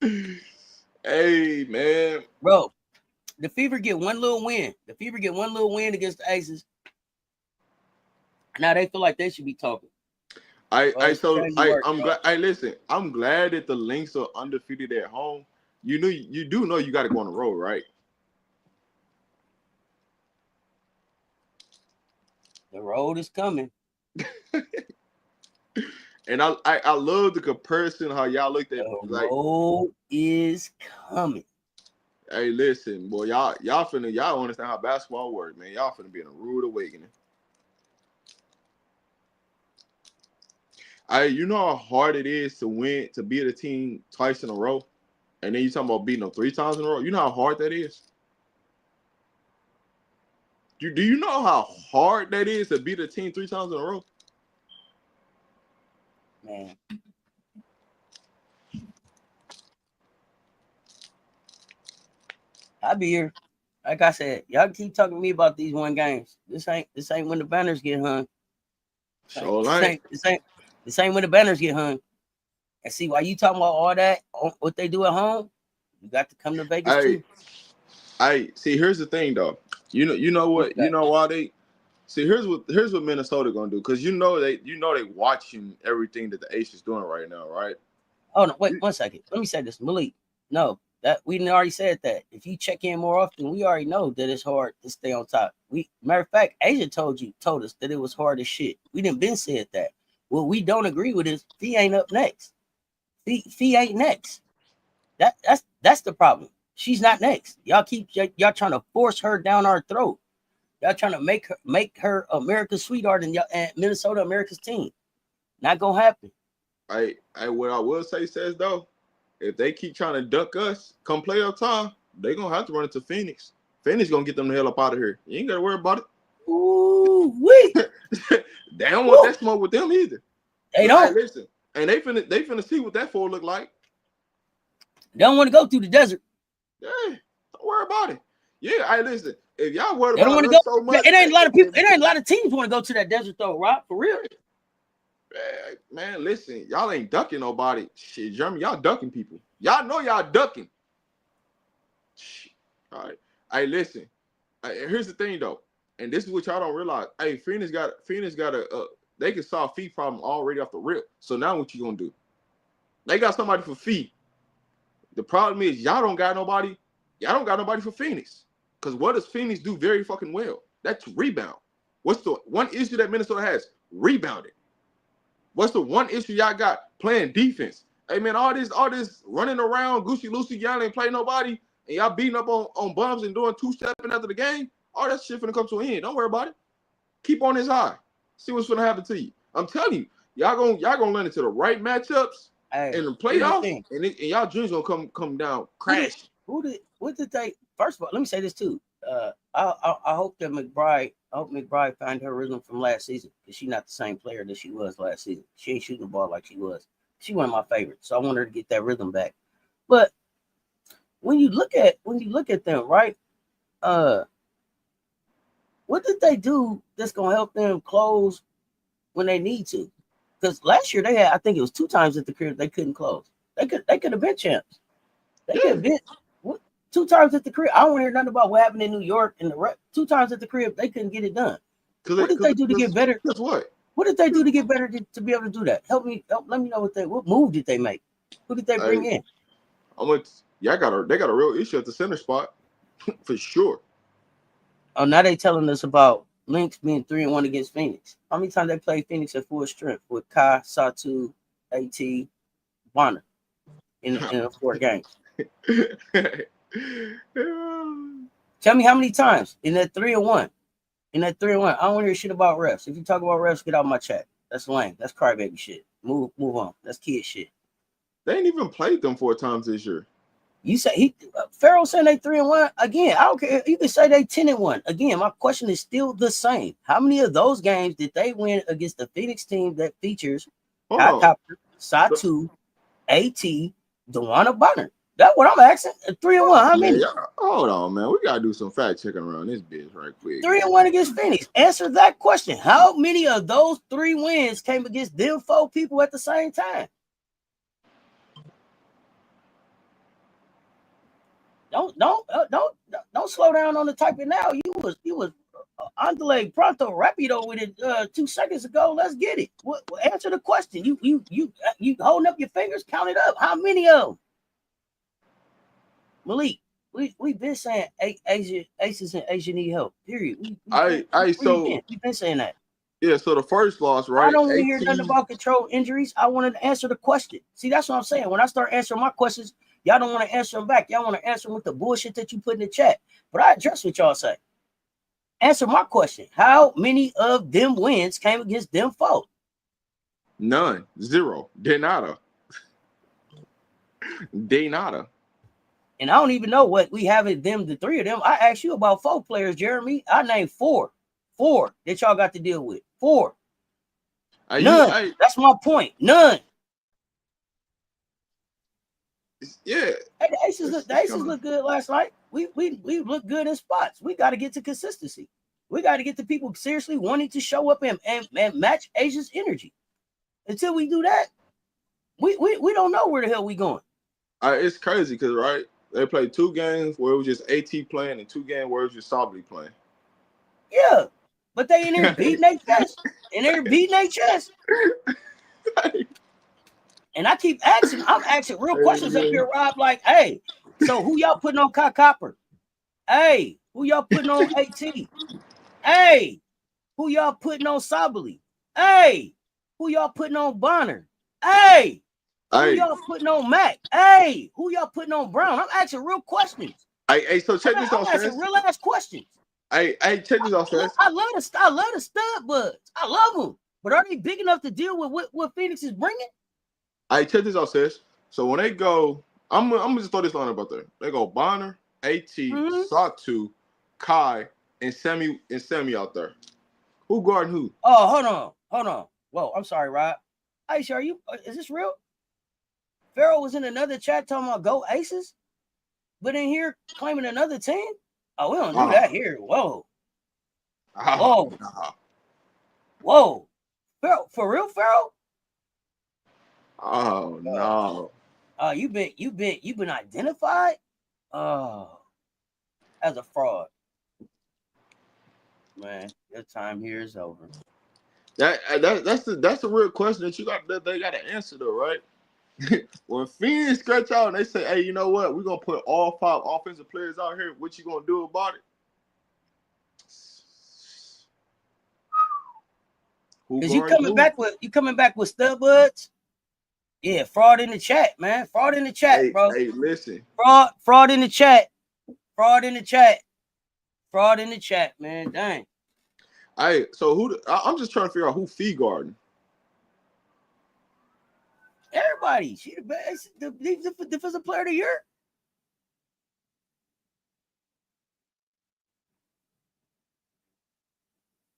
Hey, man. Bro, the Fever get one little win. The Fever get one little win against the Aces. Now they feel like they should be talking. I'm glad. Hey, listen, I'm glad that the Lynx are undefeated at home. You do know you got to go on the road, right? The road is coming. And I love the comparison how y'all looked at the road is coming. Hey, listen, boy, y'all understand how basketball works, man. Y'all finna be in a rude awakening. You know how hard it is to beat a team twice in a row, and then you talking about beating them 3 times in a row. You know how hard that is. Do you know how hard that is to beat a team 3 times in a row? Man. I'll be here. Like I said, y'all keep talking to me about these 1 games. This ain't when the banners get hung. This ain't when the banners get hung. And see, why you talking about all that, what they do at home, you got to come to Vegas too. See, here's the thing though. You know what? You know why See, here's what Minnesota gonna do, because they watching everything that the Ace is doing right now, right? Oh no, wait 1 second. Let me say this, Malik. No, that we done already said that. If you check in more often, we already know that it's hard to stay on top. Matter of fact, Asia told us that it was hard as shit. We didn't been said that. What we don't agree with is Fee ain't up next. Fee ain't next. That's the problem. She's not next. Y'all trying to force her down our throat. Y'all trying to make her America's sweetheart and Minnesota America's team. Not gonna happen. What I will say says though, if they keep trying to duck us come playoff time, they gonna have to run into Phoenix. Phoenix gonna get them the hell up out of here. You ain't gotta worry about it. Ooh, wait. They don't want that smoke with them either. They don't. Hey, listen, and they finna see what that four look like. They don't want to go through the desert. Yeah, don't worry about it. Yeah, hey, listen. If y'all worried They don't about want to go. so much, It ain't a lot of people. It ain't a lot of teams want to go to that desert though, Rob. For real. Man, listen, y'all ain't ducking nobody. Shit, Jeremy, y'all ducking people. Y'all know y'all ducking. Shit. All right. Hey, listen. Here's the thing though, and this is what y'all don't realize. Hey, Phoenix got a they can solve fee problem already off the rip. So now what you gonna do? They got somebody for fee. The problem is y'all don't got nobody. Y'all don't got nobody for Phoenix. Because what does Phoenix do very fucking well? That's rebound. What's the one issue that Minnesota has? Rebounding. What's the one issue y'all got? Playing defense. Hey man, all this running around, goosey loosey, y'all ain't play nobody, and y'all beating up on bums and doing two-stepping after the game. All that shit finna come to an end. Don't worry about it. Keep on this high. See what's finna happen to you. I'm telling you, y'all gonna run into the right matchups in the playoffs, and y'all dreams gonna come down crash. What did they? First of all, let me say this too. I hope that McBride find her rhythm from last season, because she's not the same player that she was last season. She ain't shooting the ball like she was. She one of my favorites, so I want her to get that rhythm back. But when you look at them, right? What did they do that's gonna help them close when they need to? Because last year they had, I think it was 2 times at the crib they couldn't close. They could have been champs. They could have been 2 times at the crib. I don't want to hear nothing about what happened in New York and 2 times at the crib they couldn't get it done. What did they do to get better? Guess what? What did they do to get better to be able to do that? Let me know what move did they make? Who did they bring in? They got a real issue at the center spot for sure. Oh, now they telling us about Lynx being 3-1 against Phoenix. How many times they played Phoenix at full strength with Kai, Satu, AT, Bonner in 4 games? Tell me how many times in that 3-1. In that 3-1, I don't want to hear shit about refs. If you talk about refs, get out of my chat. That's lame. That's crybaby shit. Move on. That's kid shit. They ain't even played them 4 times this year. You say Pharaoh saying they 3-1 again. I don't care. You can say they 10-1 again. My question is still the same. How many of those games did they win against the Phoenix team that features Kai Copper, Satu, AT, Dewana Bonner? That's what I'm asking. 3-1. How many? Hold on, man. We gotta do some fact checking around this bitch right quick. 3-1 against Phoenix. Answer that question. How many of those 3 wins came against them 4 people at the same time? Don't slow down on the typing now. You was Andale Pronto Rapido with it 2 seconds ago. Let's get it. Answer the question. You holding up your fingers? Count it up. How many of them? Malik, we've been saying Aces and Asia need help. Period. We've been saying that. Yeah, so the first loss, right? I don't want to hear nothing about control injuries. I wanted to answer the question. See, that's what I'm saying. When I start answering my questions, y'all don't want to answer them back. Y'all want to answer them with the bullshit that you put in the chat. But I address what y'all say. Answer my question. How many of them wins came against them 4? None. 0. De nada. And I don't even know what we have in them, the 3 of them. I asked you about 4 players, Jeremy. I named 4 that y'all got to deal with. 4. None. That's my point. None. Yeah. Hey, the Aces look good last night. We look good in spots. We got to get to consistency. We got to get to people seriously wanting to show up and match Asia's energy. Until we do that, we don't know where the hell we going. It's crazy because right, they played 2 games where it was just AT playing and 2 games where it was just Sably playing. Yeah. But they in there beating their chest. And I keep asking, I'm asking real questions up here, Rob. Like, hey, so who y'all putting on Copper? Hey, who y'all putting on AT? Hey, who y'all putting on Sabali? Hey, who y'all putting on Bonner? Hey, who y'all putting on Mac? Hey, who y'all putting on Brown? I'm asking real questions. Hey, so check this out, I'm asking real ass questions. Hey, check this out, Cess. I love the stud buds. I love them. But are they big enough to deal with what Phoenix is bringing? Hey, check this out, Cess. So when they go, I'm gonna just throw this line up there. They go Bonner, AT, Satu, Kai, and Sammy out there. Who guarding who? Oh, hold on. Whoa, I'm sorry, Rob. Aisha, is this real? Pharaoh was in another chat talking about go Aces, but in here claiming another team. Oh, we don't do that here. Whoa. Whoa. Pharaoh, for real, Pharaoh? Oh no. You've been identified as a fraud. Man, your time here is over. That's the real question that they got to answer though, right? When Phoenix scratch out and they say, hey, you know what? We're gonna put all 5 offensive players out here. What you gonna do about it? Because you coming back with stud buds? Yeah, fraud in the chat, man. Fraud in the chat, bro. Hey, listen. Fraud in the chat. Fraud in the chat. Fraud in the chat, man. Dang. Hey, so I'm just trying to figure out who fee guarding. Everybody. She the best. The defensive player of the year.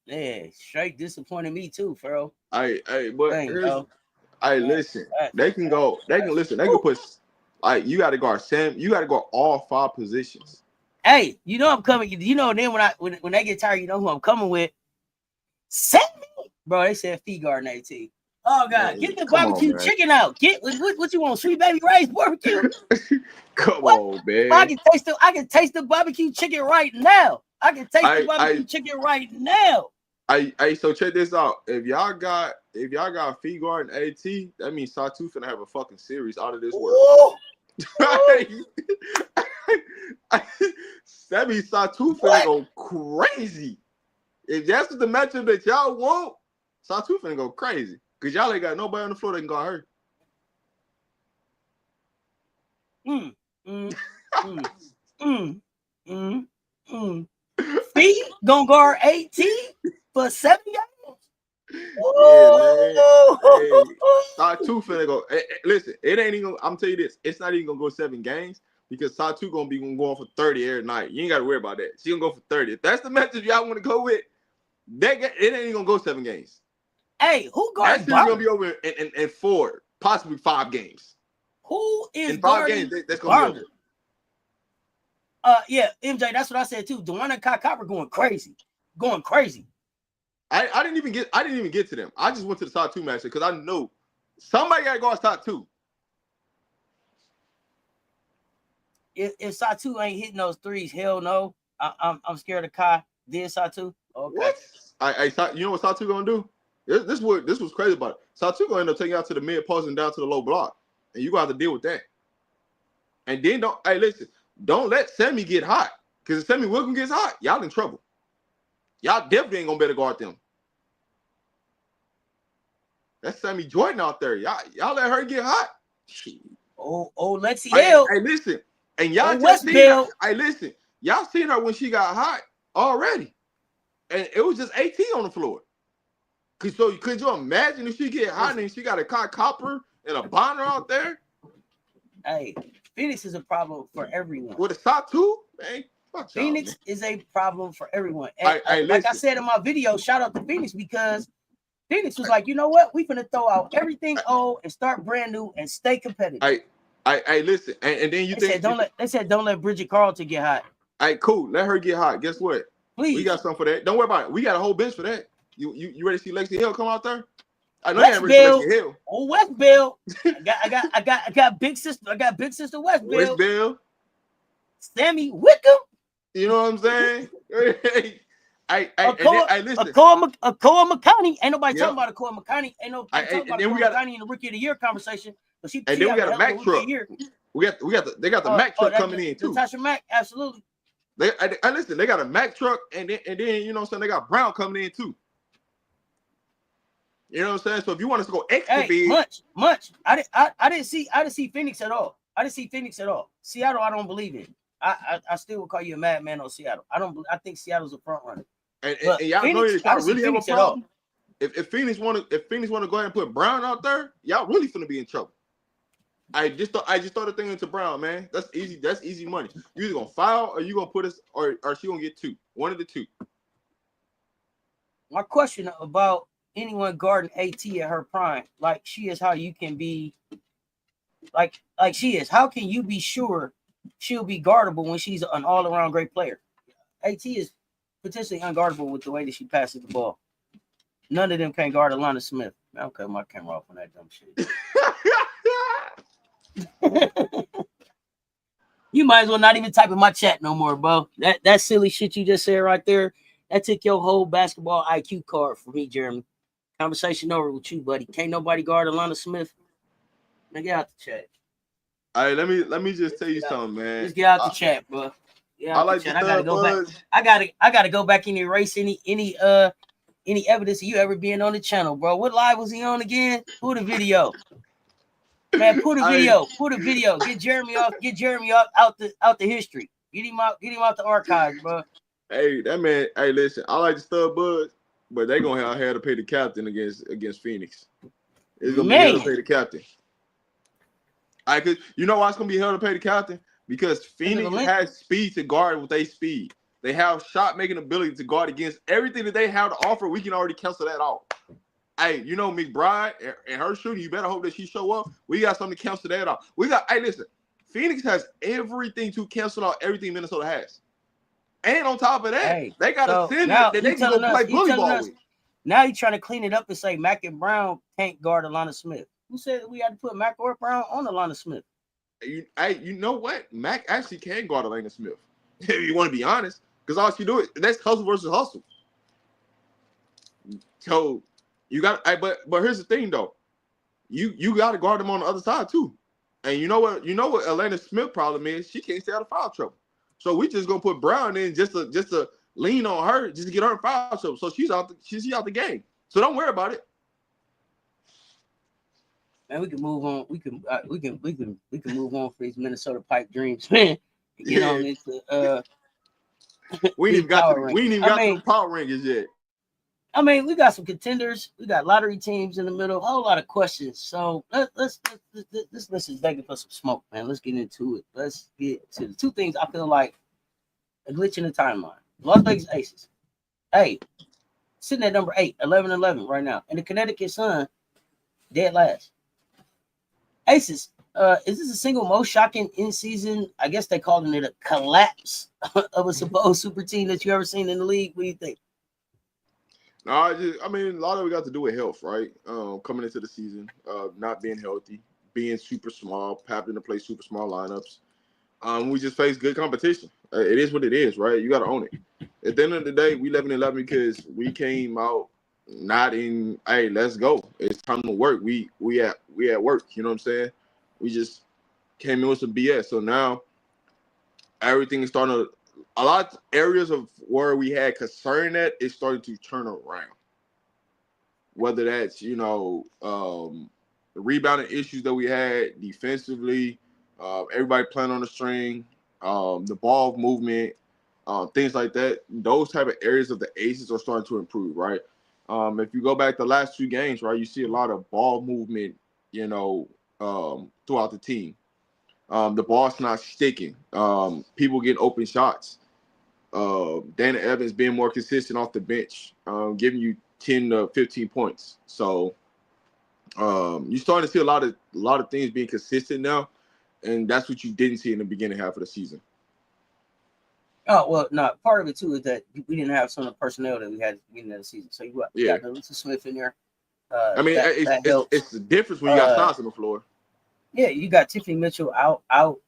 Yeah, straight disappointed me too, Pharaoh. But listen. They can put like you got to guard Sam. You got to guard all 5 positions. Hey, you know I'm coming. You know then when they get tired, you know who I'm coming with. Sammy, bro. They said fee guarding AT. Oh God, man, get the barbecue chicken out. Get what you want? Sweet baby rice barbecue. Come on, man. I can taste the barbecue chicken right now. I can taste the barbecue chicken right now. So check this out. If y'all got fee guarding AT, that means Satu finna have a fucking series out of this world. That means Satu finna go crazy. If that's the matchup that y'all want, Satu finna go crazy. Because y'all ain't got nobody on the floor that can guard her. Fee gonna guard 18 for 7 games? Yeah, man. Hey, Satu finna go. Listen, it ain't even. I'm telling you this. It's not even gonna go 7 games because Satu gonna be going for 30 every night. You ain't got to worry about that. She gonna go for 30. If that's the matchup y'all want to go with, it ain't even gonna go 7 games. Hey, who guards? That's gonna be over in 4, possibly 5 games. Who is in 5 games? That's gonna Barner? be over. Yeah, MJ. That's what I said too. Dewan and Copper going crazy. I didn't even get to them. I just went to the Satu matchup because I knew somebody got to guard Satu. If Satu ain't hitting those threes, hell no. I'm scared of Kai. Did Satu? Okay. What? You know what Satu gonna do? This was crazy about it. Satu gonna end up taking out to the mid post and down to the low block, and you gonna have to deal with that. And then don't let Sammy get hot because if Sammy Wilkins gets hot, y'all in trouble. Y'all definitely ain't gonna better guard them. That's Sammy Jordan out there. Y'all let her get hot. Let's see. Hey, listen. And y'all just seen her. Hey, listen. Y'all seen her when she got hot already. And it was just 18 on the floor. Could you imagine if she get hot and she got a Copper and a Bonner out there? Hey, Phoenix is a problem for everyone. With a Satu, man. Phoenix is a problem for everyone. And like I said in my video, shout out to Phoenix because Phoenix was like, you know what? We finna throw out everything old and start brand new and stay competitive. I listen. And then they said don't let Bridget Carlton get hot. All right, cool. Let her get hot. Guess what? Please. We got something for that. Don't worry about it. We got a whole bench for that. You ready to see Lexi Hill come out there? I know you ain't ready to see Lexi Hill. Oh, Westbell. I got big sister. I got big sister Westbell. Sammy Wickham. You know what I'm saying? Listen. Akoa McCowney. Ain't nobody talking about Akoa McCowney. Ain't nobody talking about Akoa McCowney in the Rookie of the Year conversation. But she then we got a Mack truck. They got the Mack truck coming in too. Natasha Mack, absolutely. Listen, they got a Mack truck, and then you know what I'm saying, they got Brown coming in too. You know what I'm saying? So if you want us to go extra big, much. I didn't see Phoenix at all. Seattle, I don't believe in. I still would call you a madman on Seattle. I think Seattle's a front runner. And y'all Phoenix, know y'all really have a problem. If Phoenix want to go ahead and put Brown out there, y'all really finna be in trouble. I just started thinking to Brown, man. That's easy. That's easy money. You either gonna foul or you gonna put us, or she gonna get 2. One of the 2. My question about anyone guarding AT at her prime, like she is, how you can be like she is. How can you be sure she'll be guardable when she's an all-around great player? AT is potentially unguardable with the way that she passes the ball. None of them can guard Alana Smith. I'll cut my camera off on that dumb shit. You might as well not even type in my chat no more, bro. That silly shit you just said right there, that took your whole basketball IQ card for me, Jeremy. Conversation over with you, buddy. Can't nobody guard Alana Smith. Now get out the chat. All right, let me just tell you something, man. Just get out the chat, bro. I gotta go back. I gotta go back and erase any evidence of you ever being on the channel, bro. What live was he on again? Put the video. Man, put a video. Get Jeremy off. Out the history. Get him out the archives, bro. Hey, that man. Hey, listen. I like the Stud Buds, but they gonna have to pay the captain against Phoenix. It's gonna be hell to pay the captain. Cause you know why it's gonna be hell to pay the captain? Because Phoenix has speed to guard with their speed. They have shot making ability to guard against everything that they have to offer. We can already cancel that out. Hey, you know, McBride and her shooting, you better hope that she show up. We got something to cancel that out. Listen, Phoenix has everything to cancel out everything Minnesota has. And on top of that, they got a center that they can go play bully ball with. Now you're trying to clean it up and say Mack and Brown can't guard Alana Smith. Who said we had to put Mack or Brown on Alana Smith? You know what? Mack actually can guard Alana Smith. If you want to be honest. Because all she do is that's hustle versus hustle. So you got, but here's the thing though, you got to guard them on the other side too. And you know what Alana Smith problem is? She can't stay out of foul trouble. So we just gonna put Brown in just to lean on her, just to get her in foul trouble. So she's out the game. So don't worry about it. Man, we can move on. We can move on for these Minnesota pipe dreams, man. Get on into we ain't even got the power rankings yet. I mean, we got some contenders. We got lottery teams in the middle. A whole lot of questions. So let's this list is begging for some smoke, man. Let's get into it. Let's get to the 2 things I feel like a glitch in the timeline. Las Vegas Aces. Hey, sitting at number 8, 11-11 right now. And the Connecticut Sun, dead last. Aces, is this the single most shocking in-season? I guess they're calling it a collapse of a supposed super team that you ever seen in the league. What do you think? No, I mean, a lot of it got to do with health, right? Coming into the season, not being healthy, being super small, having to play super small lineups. We just faced good competition. It is what it is, right? You got to own it. At the end of the day, we 11-11 because we came out not in, hey, let's go. It's time to work. We at work. You know what I'm saying? We just came in with some BS. So now everything is starting to, a lot of areas of where we had concern at is starting to turn around. Whether that's, the rebounding issues that we had defensively, everybody playing on the string, the ball movement, things like that. Those type of areas of the Aces are starting to improve, right? If you go back the last 2 games, right, you see a lot of ball movement, throughout the team. The ball's not sticking. People getting open shots. Dana Evans being more consistent off the bench, giving you 10 to 15 points. So you're starting to see a lot of things being consistent now, and that's what you didn't see in the beginning half of the season. Oh, well, no, part of it too is that we didn't have some of the personnel that we had at the beginning of the season. So you got Alyssa Smith in there. I mean, it's the difference when you got Science on the floor. Yeah, you got Tiffany Mitchell out,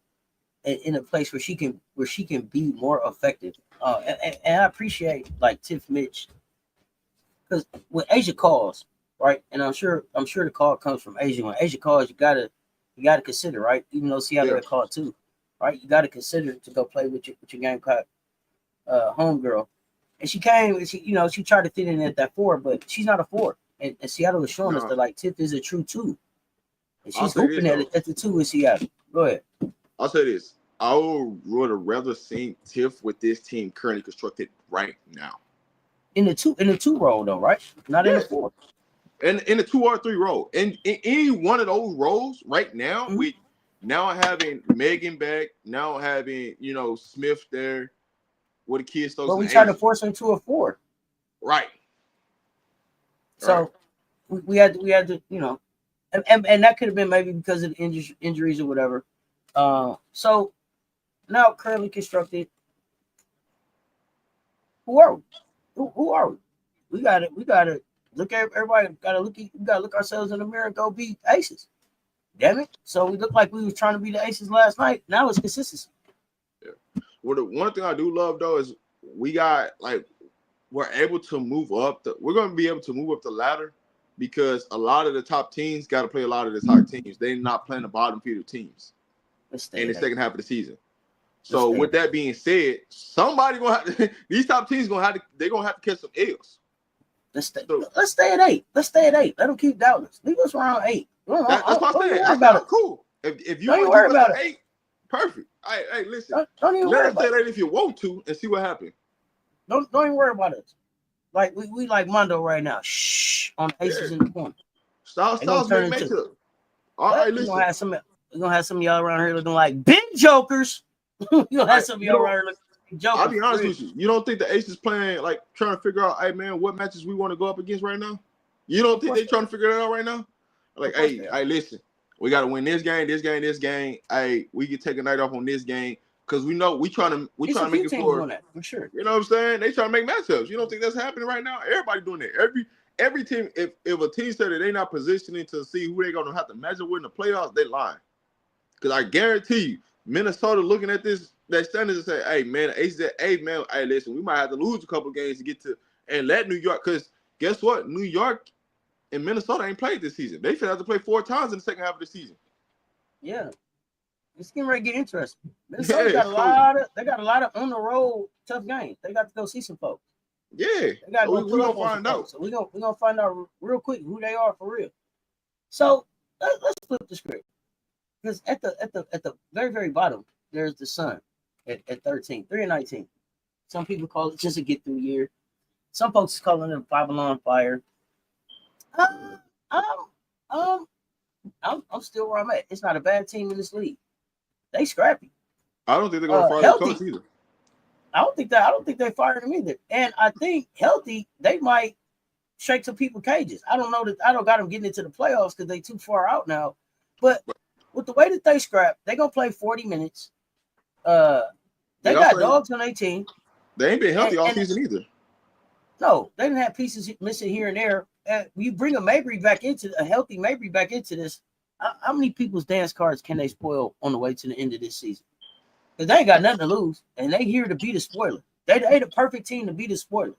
in a place where she can be more effective. And I appreciate like Tiff Mitch, because when Asia calls, right, and I'm sure the call comes from Asia. When Asia calls, you gotta consider, right, even though Seattle had called too, right, you gotta consider to go play with your Gamecock homegirl. And she came, and she tried to fit in at that 4, but she's not a 4. And Seattle is showing us that like Tiff is a true 2. And she's hooping at the 2 in Seattle. Go ahead. I'll say this. I would have rather seen Tiff with this team currently constructed right now. In the 2 role though, right? Not in the 4. And in the 2 or 3 role. And in any one of those roles right now, we now having Megan back, now having, Smith there with the kids. But we tried to force him to a 4. Right. So we had to, and that could have been maybe because of injuries or whatever. So now currently constructed. Who are we? Who are we? We gotta look at everybody. We gotta look ourselves in the mirror and go be aces. Damn it! So we look like we was trying to be the aces last night. Now it's consistency. Yeah. Well, the one thing I do love though is we're able to move up. We're going to be able to move up the ladder because a lot of the top teams got to play a lot of the top teams. They're not playing the bottom feeder teams in the second half of the season. So with that being said, somebody gonna have to, these top teams gonna have to catch some L's. Let's stay at 8. Let's stay at 8. Let them keep doubting us. Leave us around 8. That's what I'm saying. That's cool. If you don't worry about it. 8, perfect. Hey, listen. Don't even worry about it if you want to and see what happens. Don't even worry about us. Like we like Mondo right now. Shh, on aces in the corner. Stars make matchup. All right, listen. We're gonna have some of y'all around here looking like big jokers. You're gonna have some of y'all around here looking like big jokers. I'll be honest with you. You don't think the Aces playing like trying to figure out, hey man, what matches we want to go up against right now? You don't think they're trying to figure that out right now? Like, hey, listen, we gotta win this game. Hey, we can take a night off on this game. Because we know we trying to make it for that, for sure. You know what I'm saying? They trying to make matchups. You don't think that's happening right now? Everybody doing that. Every team, if a team said that they not positioning to see who they gonna have to match up with in the playoffs, they lying. Because I guarantee you, Minnesota looking at that standings and say, hey man, Aces at 8, man, hey listen, we might have to lose a couple games to get to and let New York, because guess what? New York and Minnesota ain't played this season. They should have to play 4 times in the second half of the season. Yeah. It's getting ready to get interesting. Minnesota got a lot of on the road tough games. They got to go see some folks. Yeah, they got to we're gonna find out. So we're gonna find out real quick who they are for real. So let's flip the script, because at the very very bottom there's the Sun at 13, 3-19. Some people call it just a get through year. Some folks calling it a Babylon fire. I'm still where I'm at. It's not a bad team in this league. They scrappy. I don't think they're gonna fire their coach either. I don't think they fired him either. And I think healthy, they might shake some people cages. I don't got them getting into the playoffs because they too far out now. But with the way that they scrap, they gonna play 40 minutes. They got dogs on their team. They ain't been healthy all season either. No, they didn't have pieces missing here and there. You bring a healthy Mabry back into this. How many people's dance cards can they spoil on the way to the end of this season? Because they ain't got nothing to lose, and they here to be the spoiler. They the perfect team to be the spoiler.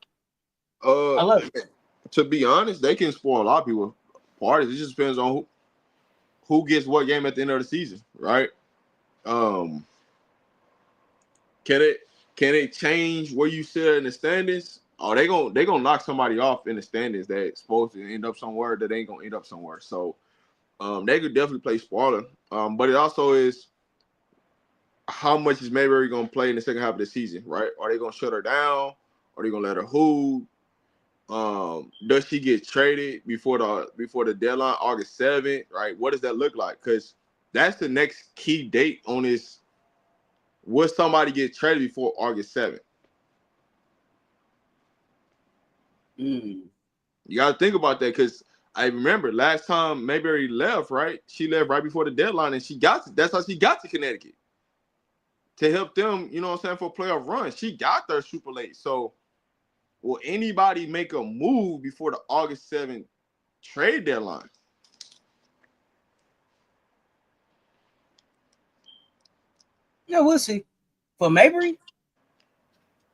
I love it. To be honest, they can spoil a lot of people parties. It just depends on who gets what game at the end of the season, right? Can it change where you sit in the standings? Oh, they gonna knock somebody off in the standings that's supposed to end up somewhere that ain't gonna end up somewhere. So they could definitely play spoiler. But it also is how much is Mayberry gonna play in the second half of the season, right? Are they gonna shut her down? Are they gonna let her hoop? Does she get traded before the deadline, August 7th, right? What does that look like? Because that's the next key date on this. Will somebody get traded before August 7th? You got to think about that, because I remember last time Mayberry left, right? She left right before the deadline, and that's how she got to Connecticut to help them, you know what I'm saying, for a playoff run. She got there super late. So will anybody make a move before the August 7th trade deadline? Yeah, we'll see. For Mabry,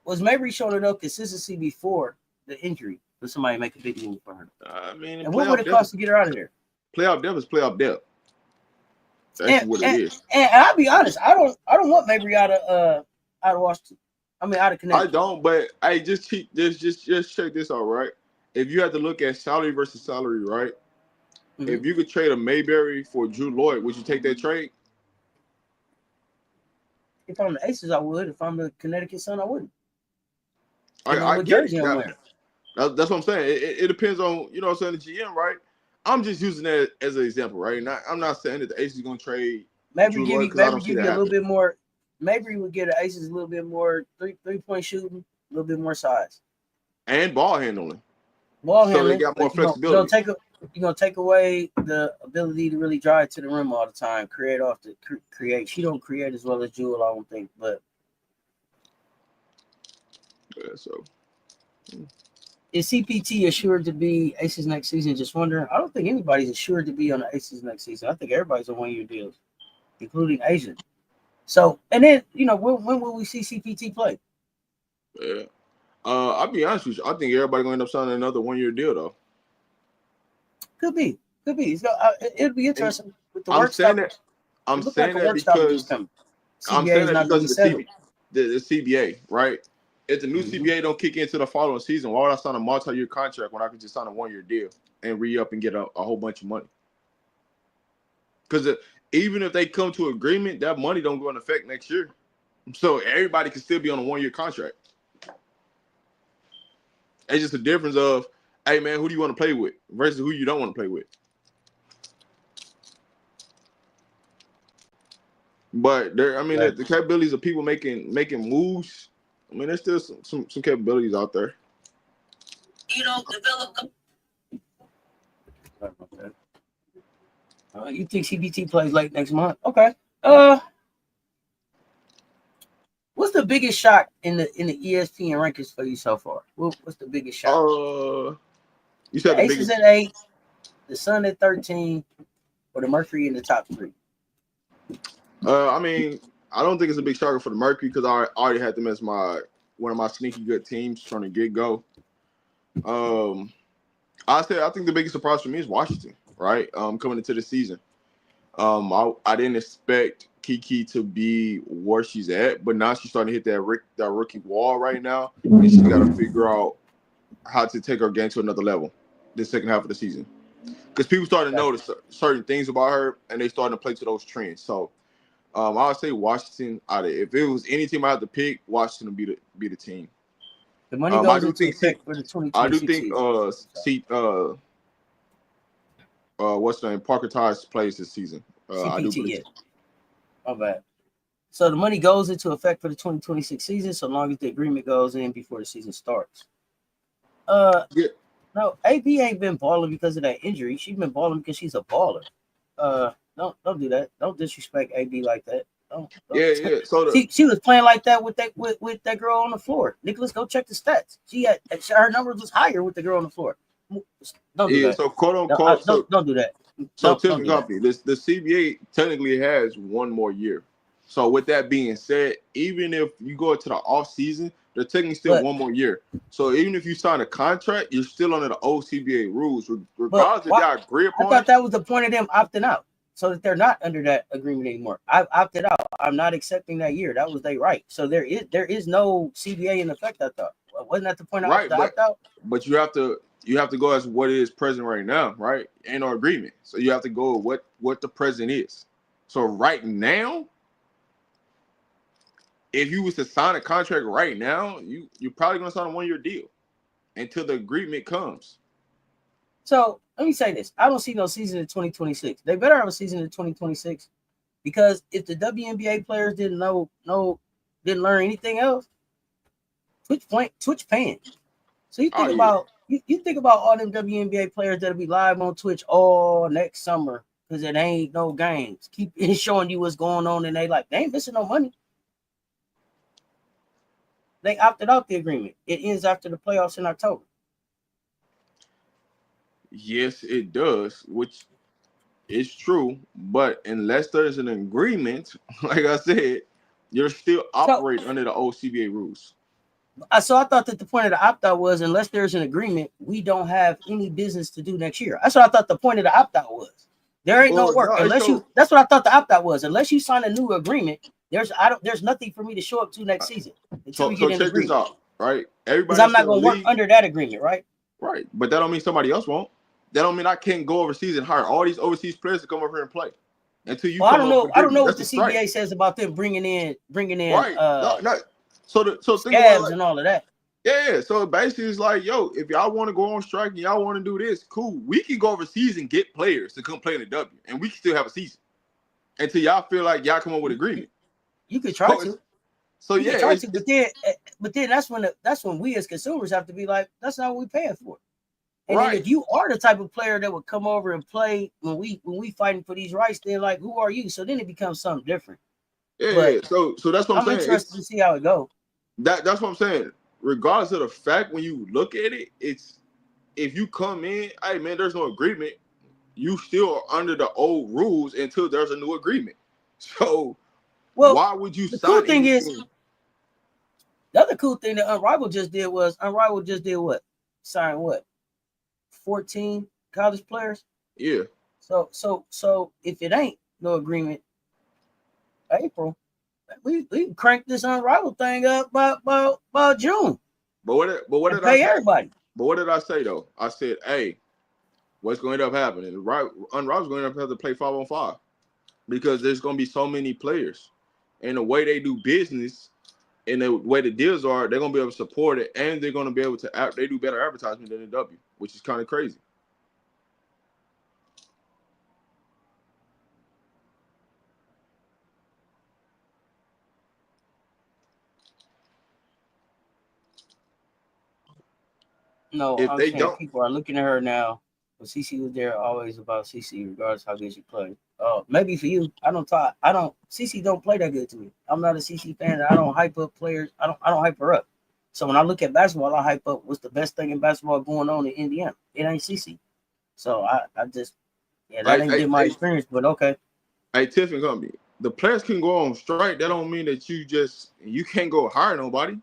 was Mabry showing enough consistency before the injury for somebody to make a big move for her? I mean, And what would it cost to get her out of there? Playoff depth is playoff depth. That's And what it and, is. and I'll be honest, I don't want Mabry out of Washington. I mean, out of Connecticut. I don't, but hey, just check this out, right? If you had to look at salary versus salary, right? Mm-hmm. If you could trade a Mayberry for Drew Lloyd, would you take that trade? If I'm the Aces, I would. If I'm the Connecticut Sun, I wouldn't. I What get jersey it. I'm wearing. That's what I'm saying. It depends on, you know what I'm saying, the GM, right? I'm just using that as an example, right? I'm not saying that the Aces going to trade Maybe Drew give Lloyd you because I don't see that a little happening. bit more. Maybe we get the Aces a little bit more three-point shooting, a little bit more size, And ball handling. ball So they handling. got more But you're flexibility. gonna take away the ability to really drive to the rim all the time, create. She don't create as well as Jewel, I don't think. But Yeah, so is CPT assured to be Aces next season? Just wondering. I don't think anybody's assured to be on the Aces next season. I think everybody's on one-year deals, including Asian. So, and then when will we see CPT play? yeah. I'll be honest with you. I think everybody gonna end up signing another 1-year deal though. Could be. It'll be interesting with the I'm work saying stoppage. that. I'm It looked like saying a that work stoppage is because coming. I'm CBA saying is that not going because to of be settled. the CBA, right? If the new CBA don't kick into the following season, why would I sign a multi-year contract when I could just sign a 1-year deal and re-up and get a whole bunch of money? Because even if they come to agreement, that money don't go in effect next year. So everybody can still be on a 1-year contract. It's just a difference of, hey man, who do you want to play with versus who you don't want to play with. But there, I mean, Right. the capabilities of people making moves. I mean, there's still some capabilities out there. You don't develop them. You think CBT plays late next month? Okay. What's the biggest shock in the ESPN rankings for you so far? What's the biggest shock? You said the Aces biggest... at 8, the Sun at 13, or the Mercury in the top 3? I mean, I don't think it's a big shocker for the Mercury because I already had them as one of my sneaky good teams trying to get go. I think the biggest surprise for me is Washington, right? Coming into the season. I didn't expect Kiki to be where she's at, but now she's starting to hit that rookie wall right now, and she's got to figure out how to take her game to another level this second half of the season. Because people starting to notice certain things about her, and they starting to play to those trends. So I would say Washington. If it was any team I had to pick, Washington would be the team. The money goes into effect effect for the I do 2026 think season. what's the name? Parker Ties plays this season. I do CPT, believe. yeah. My bad. So the money goes into effect for the 2026 season, so long as the agreement goes in before the season starts. Yeah. No, AB ain't been balling because of that injury. She's been balling because she's a baller. Don't do that. Don't disrespect AB like that. Don't. Yeah. So she was playing like that with that girl on the floor. Nicholas, go check the stats. Her numbers was higher with the girl on the floor. Don't do that. So quote unquote. Don't do that. So Don't typical do that. company, the CBA technically has one more year. So with that being said, even if you go into the off season, they're technically still one more year. So even if you sign a contract, you're still under the old CBA rules, regardless if y'all agree upon it. I thought that was the point of them opting out, so that they're not under that agreement anymore. I've opted out. I'm not accepting that year. That was their right. So there is no CBA in effect. I thought wasn't that the point of the opt out? But you have to go as what is present right now, right? Ain't no agreement, so you have to go with what the present is. So right now, if you was to sign a contract right now, you're probably gonna sign a 1-year deal until the agreement comes. So let me say this: I don't see no season in 2026. They better have a season in 2026, because if the WNBA players didn't learn anything else, Twitch paying. So you think about you think about all them WNBA players that'll be live on Twitch all next summer because it ain't no games. Keep showing you what's going on, and they ain't missing no money. They opted out the agreement. It ends after the playoffs in October. Yes, it does, which is true. But unless there's an agreement, like I said, You're still So, operating under the old CBA rules. so I thought that the point of the opt-out was, unless there's an agreement, we don't have any business to do next year. That's what I thought the point of the opt-out was. There ain't no Well, work no, unless you. That's what I thought the opt-out was. Unless you sign a new agreement, there's nothing for me to show up to next season until we so get an check this agreement. out, right? Because Everybody I'm that's not in the going to work league, under that agreement, right? right? But that don't mean somebody else won't. That don't mean I can't go overseas and hire all these overseas players to come over here and play until you Well, I come don't up know. with I don't agreement. know what That's the the strike, CBA says about them bringing in right? No. So think about it scabs like, and all of that. yeah. So basically, it's like, yo, if y'all want to go on strike and y'all want to do this, cool. We can go overseas and get players to come play in the W, and we can still have a season until y'all feel like y'all come up with agreement. You could try to. So You yeah, could try to, but then that's when we as consumers have to be like, that's not what we're paying for. And then right. if you are the type of player that would come over and play when we fighting for these rights, then like, who are you? So then it becomes something different. Yeah, But yeah. So that's what I'm I'm saying. interested to see how it goes. That's what I'm saying. Regardless of the fact, when you look at it, it's if you come in, hey man, there's no agreement. You still are under the old rules until there's a new agreement. So Well, why would you the cool sign thing is, anything? the other cool thing that Unrivaled just did what? Sign what? 14 college players. Yeah. So if it ain't no agreement, April, we crank this Unrivaled thing up by June. But what And did I pay say? everybody. But what did I say though? I said, hey, what's going to end up happening? Right, Unrival's going to have to play 5-on-5 because there's going to be so many players, and the way they do business and the way the deals are, they're going to be able to support it, and they're going to be able to. They do better advertisement than the W, which is kind of crazy. No, If I'm they saying don't, people are looking at her now. But CC was there always about CC, regardless how good she played. Maybe for you, CC don't play that good to me. I'm not a CC fan. I don't hype up players. I don't hype her up. So when I look at basketball, I hype up what's the best thing in basketball going on in Indiana. It ain't CC. So I just, yeah, that ain't been my experience, but okay. Hey, Tiffany Company, the players can go on strike. That don't mean that you can't go hire nobody.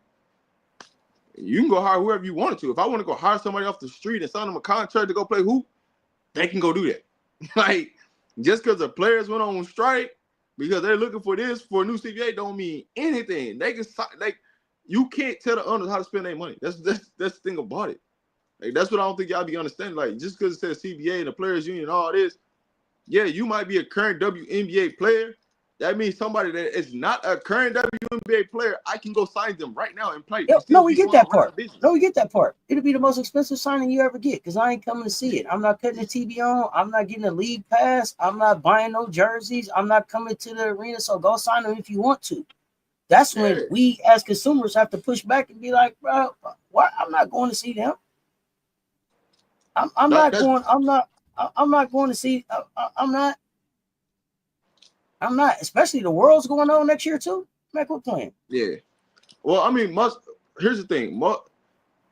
You can go hire whoever you wanted to. If I want to go hire somebody off the street and sign them a contract to go play hoop, they can go do that. Like, just because the players went on strike because they're looking for this for a new CBA don't mean anything. They can you can't tell the owners how to spend their money. That's the thing about it. Like, that's what I don't think y'all be understanding. Like, just because it says CBA and the players union and all this, yeah, you might be a current WNBA player. That means somebody that is not a current WNBA player, I can go sign them right now and play Yo, and still no, we be get going that to run part. our business. No, we get that part. It'll be the most expensive signing you ever get because I ain't coming to see it. I'm not cutting the TV on. I'm not getting a league pass. I'm not buying no jerseys. I'm not coming to the arena. So go sign them if you want to. That's when we as consumers have to push back and be like, bro, why? I'm not going to see them. I'm not going to see. I'm not. Especially the world's going on next year too. Man, quit playing. Yeah. Well, I mean, here's the thing.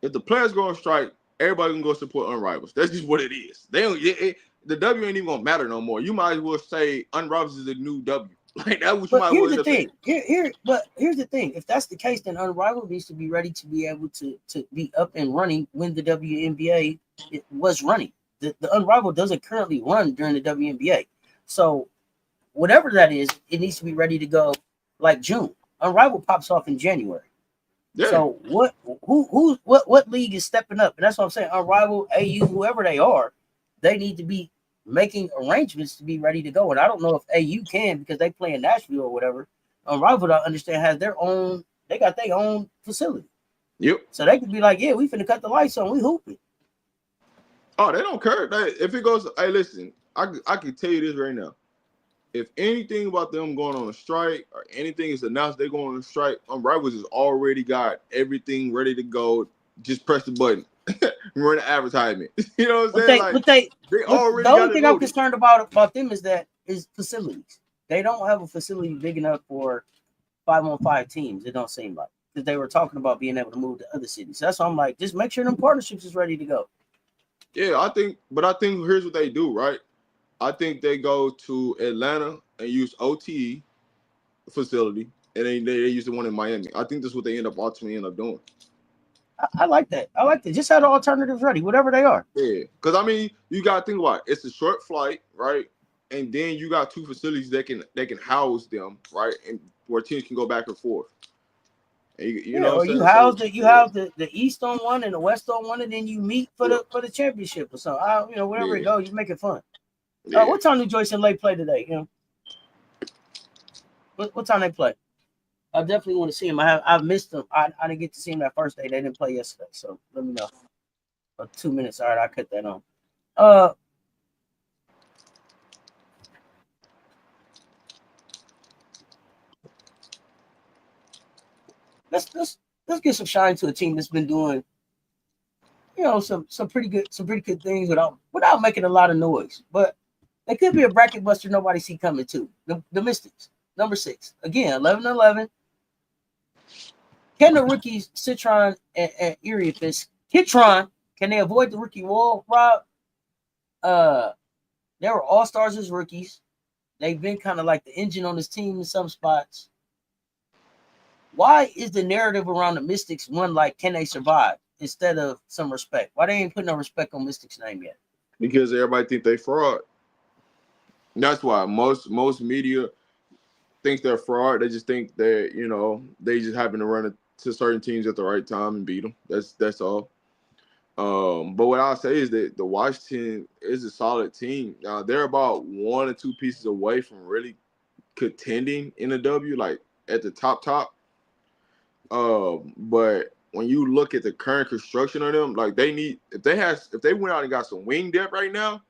If the players go on strike, everybody can go support Unrivals. That's just what it is. They don't. The W ain't even gonna matter no more. You might as well say Unrivals is the new W. Like that, which you But might as well here's end the up saying. thing. But here's the thing. If that's the case, then Unrivaled needs to be ready to be able to be up and running when the WNBA was running. The Unrivaled doesn't currently run during the WNBA. So whatever that is, it needs to be ready to go like June. Unrivaled pops off in January. Yeah. So what league is stepping up? And that's what I'm saying. Unrivaled, AU, whoever they are, they need to be making arrangements to be ready to go. And I don't know if AU can because they play in Nashville or whatever. Unrivaled, I understand, has their own. They got their own facility. Yep. So they could be like, yeah, we finna cut the lights on. We hooping. Oh, they don't care. If it goes, hey, listen, I can tell you this right now. If anything about them going on a strike or anything is announced they're going on a strike, Unrivals has already got everything ready to go. Just press the button. Run the advertisement. You know what I'm saying? They already The got only it thing I'm loaded. concerned about them is facilities. They don't have a facility big enough for 5-on-5 teams. It don't seem like because they were talking about being able to move to other cities. So that's why I'm like, just make sure them partnerships is ready to go. Yeah, I think here's what they do, right? I think they go to Atlanta and use OTE facility. and they used the one in Miami. I think that's what they ultimately end up doing. I like that. I like that. Just have the alternatives ready, whatever they are. Yeah, because I mean, you gotta think about it. It's a short flight, right? And then you got two facilities that can house them, right? And where teams can go back and forth. And you know Yeah, what or I'm saying? So you yeah, house the East on one and the West on one, and then you meet for yeah, the championship or something. Wherever it yeah, goes, you make it fun. yeah. What time do Joyce and Lake play today? What time they play? I definitely want to see them. I've missed them. I didn't get to see them that first day. They didn't play yesterday, so let me know. 2 minutes. All right, I cut that on. Let's get some shine to a team that's been doing, some pretty good things without making a lot of noise. But they could be a bracket buster nobody see coming too. The Mystics, number 6. Again, 11-11. Can the rookies Citron and Erie, if it's Kitron, can they avoid the rookie wall, Rob? They were all-stars as rookies. They've been kind of like the engine on this team in some spots. Why is the narrative around the Mystics one like, can they survive, instead of some respect? Why they ain't putting no respect on Mystics' name yet? Because everybody think they fraud. That's why most media thinks they're fraud. They just think that they just happen to run it to certain teams at the right time and beat them. That's all. But what I'll say is that the Washington is a solid team. They're about 1 or 2 pieces away from really contending in a W, like at the top. But when you look at the current construction of them, like if they went out and got some wing depth right now,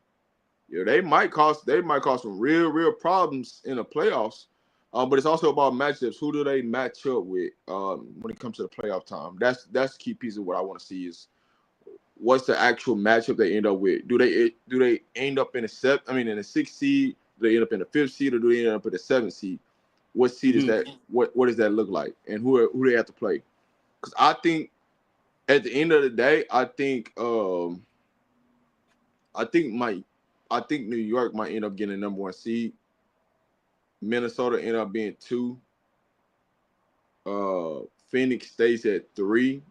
they might cause some real problems in the playoffs. But it's also about matchups. Who do they match up with when it comes to the playoff time? That's the key piece of what I want to see is what's the actual matchup they end up with. Do they end up in in a 6th seed? Do they end up in the 5th seed, or do they end up in the 7th seed? What seed is that? What does that look like? And who they have to play? Because I think at the end of the day, I think New York might end up getting a number 1 seed. Minnesota end up being 2. Phoenix stays at 3,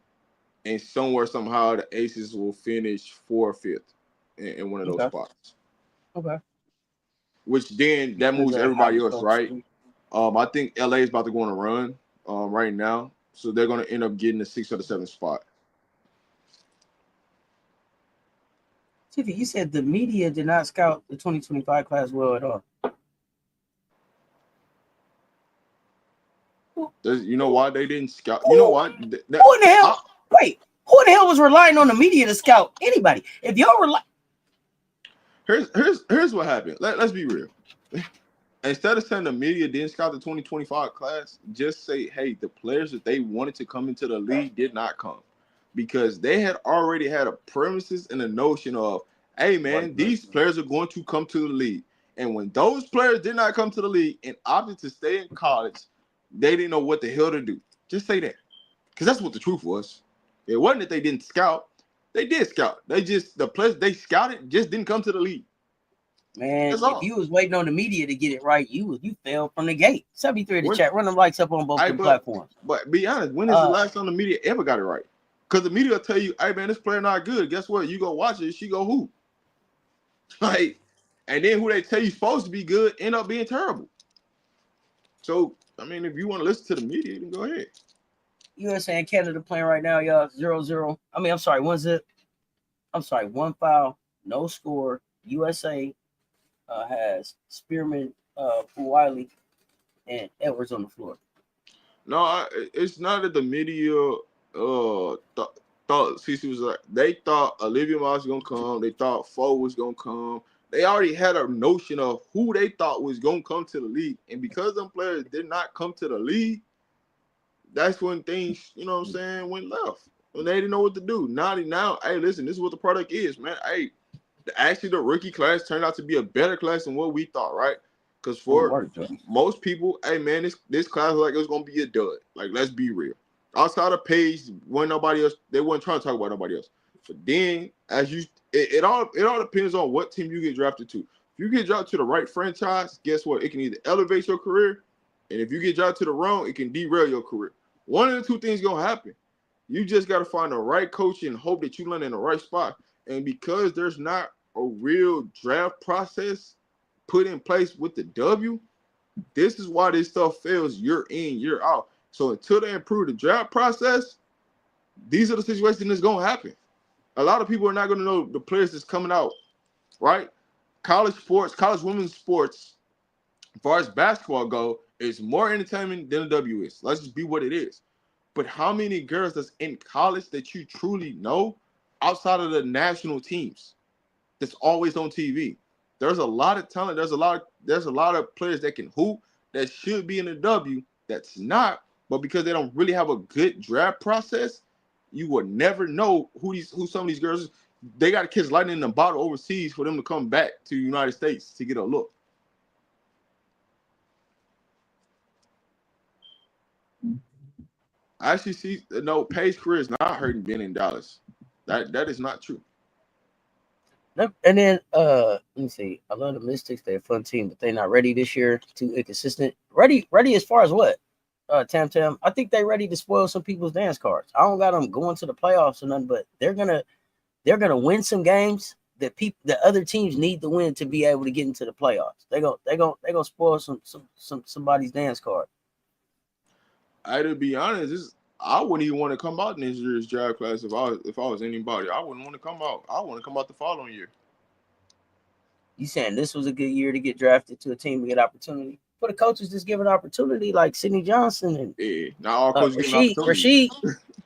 and somehow the Aces will finish 4th or 5th in one of those spots. Okay. Which then that moves everybody else, right? I think LA is about to go on a run right now, so they're going to end up getting the 6th or the 7th spot. Tiffy, you said the media did not scout the 2025 class well at all. You know why they didn't scout? You know what? Who in the hell? Wait, who in the hell was relying on the media to scout anybody? If y'all rely, here's what happened. Let's be real. Instead of saying the media didn't scout the 2025 class, just say, hey, the players that they wanted to come into the league did not come, because they had already had a premises and a notion of, hey man, these players are going to come to the league. And when those players did not come to the league and opted to stay in college, they didn't know what the hell to do. Just say that. Because that's what the truth was. It wasn't that they didn't scout. They did scout. The players they scouted just didn't come to the league. Man, if you was waiting on the media to get it right, you fell from the gate. 73 in the chat. Run them likes up on both platforms. But be honest, when is the last time the media ever got it right? Because the media will tell you, hey man, this player not good. Guess what? You go watch it, she go hoop. Like, and then who they tell you supposed to be good end up being terrible. So, I mean, if you want to listen to the media, then go ahead. USA and Canada playing right now, y'all. 0-0. I mean, I'm sorry, 1-0. I'm sorry, 1 foul, no score. USA has Spearman, Wiley, and Edwards on the floor. No, it's not that the media thought CC was like, they thought Olivia Moss was gonna come, they thought Foe was gonna come. They already had a notion of who they thought was gonna come to the league, and because them players did not come to the league, that's when things, you know what I'm saying, went left. When they didn't know what to do. Now, hey, listen, this is what the product is, man. Hey, actually, the rookie class turned out to be a better class than what we thought, right? Because for most people, hey man, this class was like it was gonna be a dud. Like, let's be real. Outside of Page, wasn't nobody else. They weren't trying to talk about nobody else. But then, it all depends on what team you get drafted to. If you get drafted to the right franchise, guess what? It can either elevate your career And if you get drafted to the wrong, it can derail your career. One of the two things gonna happen. You just gotta find the right coach and hope that you land in the right spot. And because there's not a real draft process put in place with the W, this is why this stuff fails year in, year out. So until they improve the draft process, these are the situations that's gonna happen. A lot of people are not gonna know the players that's coming out, right? College sports, college women's sports, as far as basketball go, is more entertainment than the W is. Let's just be what it is. But how many girls that's in college that you truly know outside of the national teams that's always on TV? There's a lot of talent. There's a lot of players that can hoop that should be in the W that's not, but because they don't really have a good draft process, you will never know who some of these girls. They got to catch lightning in the bottle overseas for them to come back to the United States to get a look. I actually see Paige career is not hurting being in Dallas. That is not true. And then let me see. I love the Mystics. They're a fun team, but they're not ready this year. Too inconsistent. Ready as far as what? Tam. I think they're ready to spoil some people's dance cards. I don't got them going to the playoffs or nothing, but they're gonna win some games that other teams need to win to be able to get into the playoffs. They're gonna spoil somebody's dance card. To be honest, I wouldn't even want to come out in this year's draft class if I was anybody. I wouldn't want to come out. I want to come out the following year. You saying this was a good year to get drafted to a team to get opportunity? For the coaches just give an opportunity, like Sidney Johnson and not all coaches give opportunity.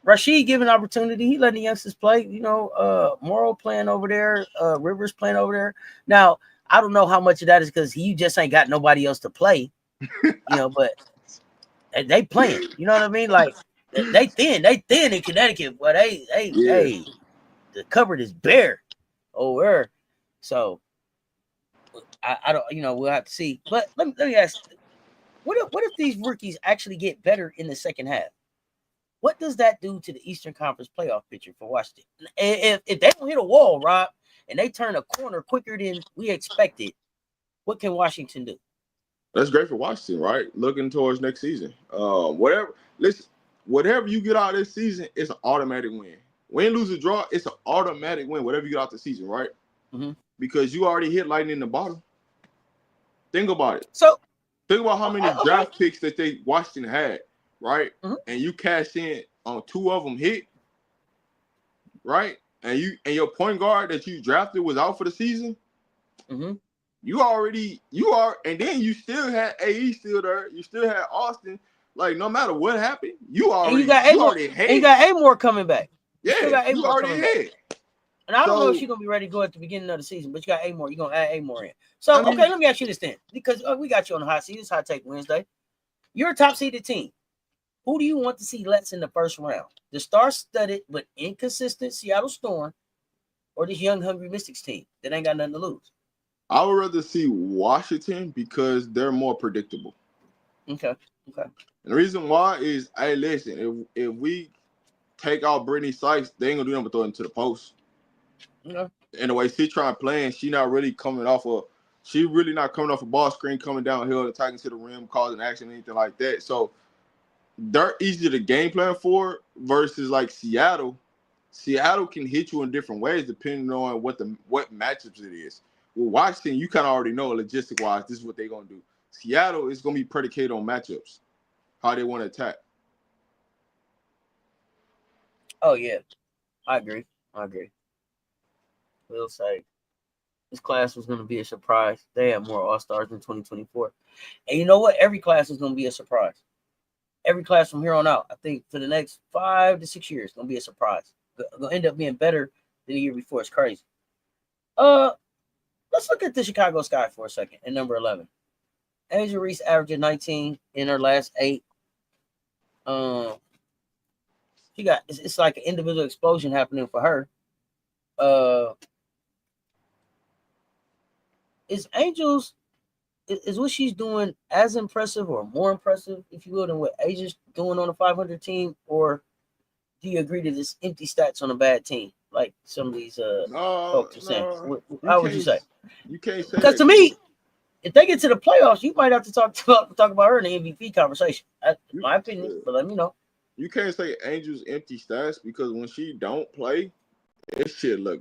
Rashid giving opportunity. He letting the youngsters play. Morrow playing over there, Rivers playing over there. Now I don't know how much of that is because he just ain't got nobody else to play. But they playing. You know what I mean? Like they thin in Connecticut, but hey, the cupboard is bare over there. So I don't, we'll have to see. But let me ask, what if these rookies actually get better in the second half? What does that do to the Eastern Conference playoff picture for Washington? If they don't hit a wall, Rob, and they turn a corner quicker than we expected, what can Washington do? That's great for Washington, right? Looking towards next season. Whatever you get out of this season, it's an automatic win. Win, lose, or draw, it's an automatic win. Whatever you get out the season, right? Mm-hmm. Because you already hit lightning in the bottom. Think about it. So think about how many draft picks that Washington had, right? Mm-hmm. And you cashed in on 2 of them hit, right? And your point guard that you drafted was out for the season. Mm-hmm. And then you still had AE still there. You still had Austin. Like no matter what happened, you already had. And you got Amore coming back. You already had. And I don't know if she's gonna be ready to go at the beginning of the season, but you got Amore. You're gonna add Amore in. So okay, let me ask you this then, because we got you on the hot seat. It's Hot Take Wednesday. You're a top seeded team. Who do you want to see Let's in the first round? The star-studded but inconsistent Seattle Storm, or this young hungry Mystics team that ain't got nothing to lose? I would rather see Washington because they're more predictable. Okay. And the reason why is, hey, listen, if we take out Brittany Sykes, they ain't gonna do nothing but throw it into the post. Okay. And the way she trying playing, she really not coming off a ball screen, coming downhill, attacking to the rim, causing action, anything like that. So they're easier to game plan for versus like Seattle. Seattle can hit you in different ways depending on what matchups it is. With Washington, you kind of already know logistic-wise, this is what they're going to do. Seattle is going to be predicated on matchups, how they want to attack. Oh, yeah. I agree. We'll say this class was going to be a surprise. They had more All-Stars in 2024. And you know what? Every class is going to be a surprise. Every class from here on out, I think for the next 5 to 6 years, going to be a surprise. Going to end up being better than the year before. It's crazy. Let's look at the Chicago Sky for a second at number 11. Angel Reese averaging 19 in her last 8. It's like an individual explosion happening for her. Is what she's doing as impressive or more impressive, if you will, than what Asia's doing on a 500 team? Or do you agree to this empty stats on a bad team, like some of these folks are saying? How would you say? You can't say because to me, if they get to the playoffs, you might have to talk about her in the MVP conversation. That's my opinion, but let me know. You can't say Angel's empty stats because when she don't play, it shit look.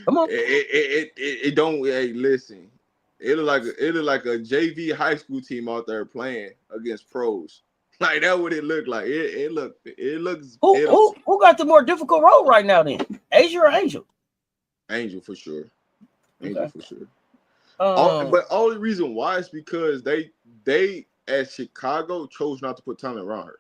Come on. It don't. Hey, listen. It look like a JV high school team out there playing against pros. Like that what it looked like. It looks. Who got the more difficult role right now then? Asia or Angel? Angel for sure. Angel for sure. But only reason why is because they at Chicago chose not to put talent around her.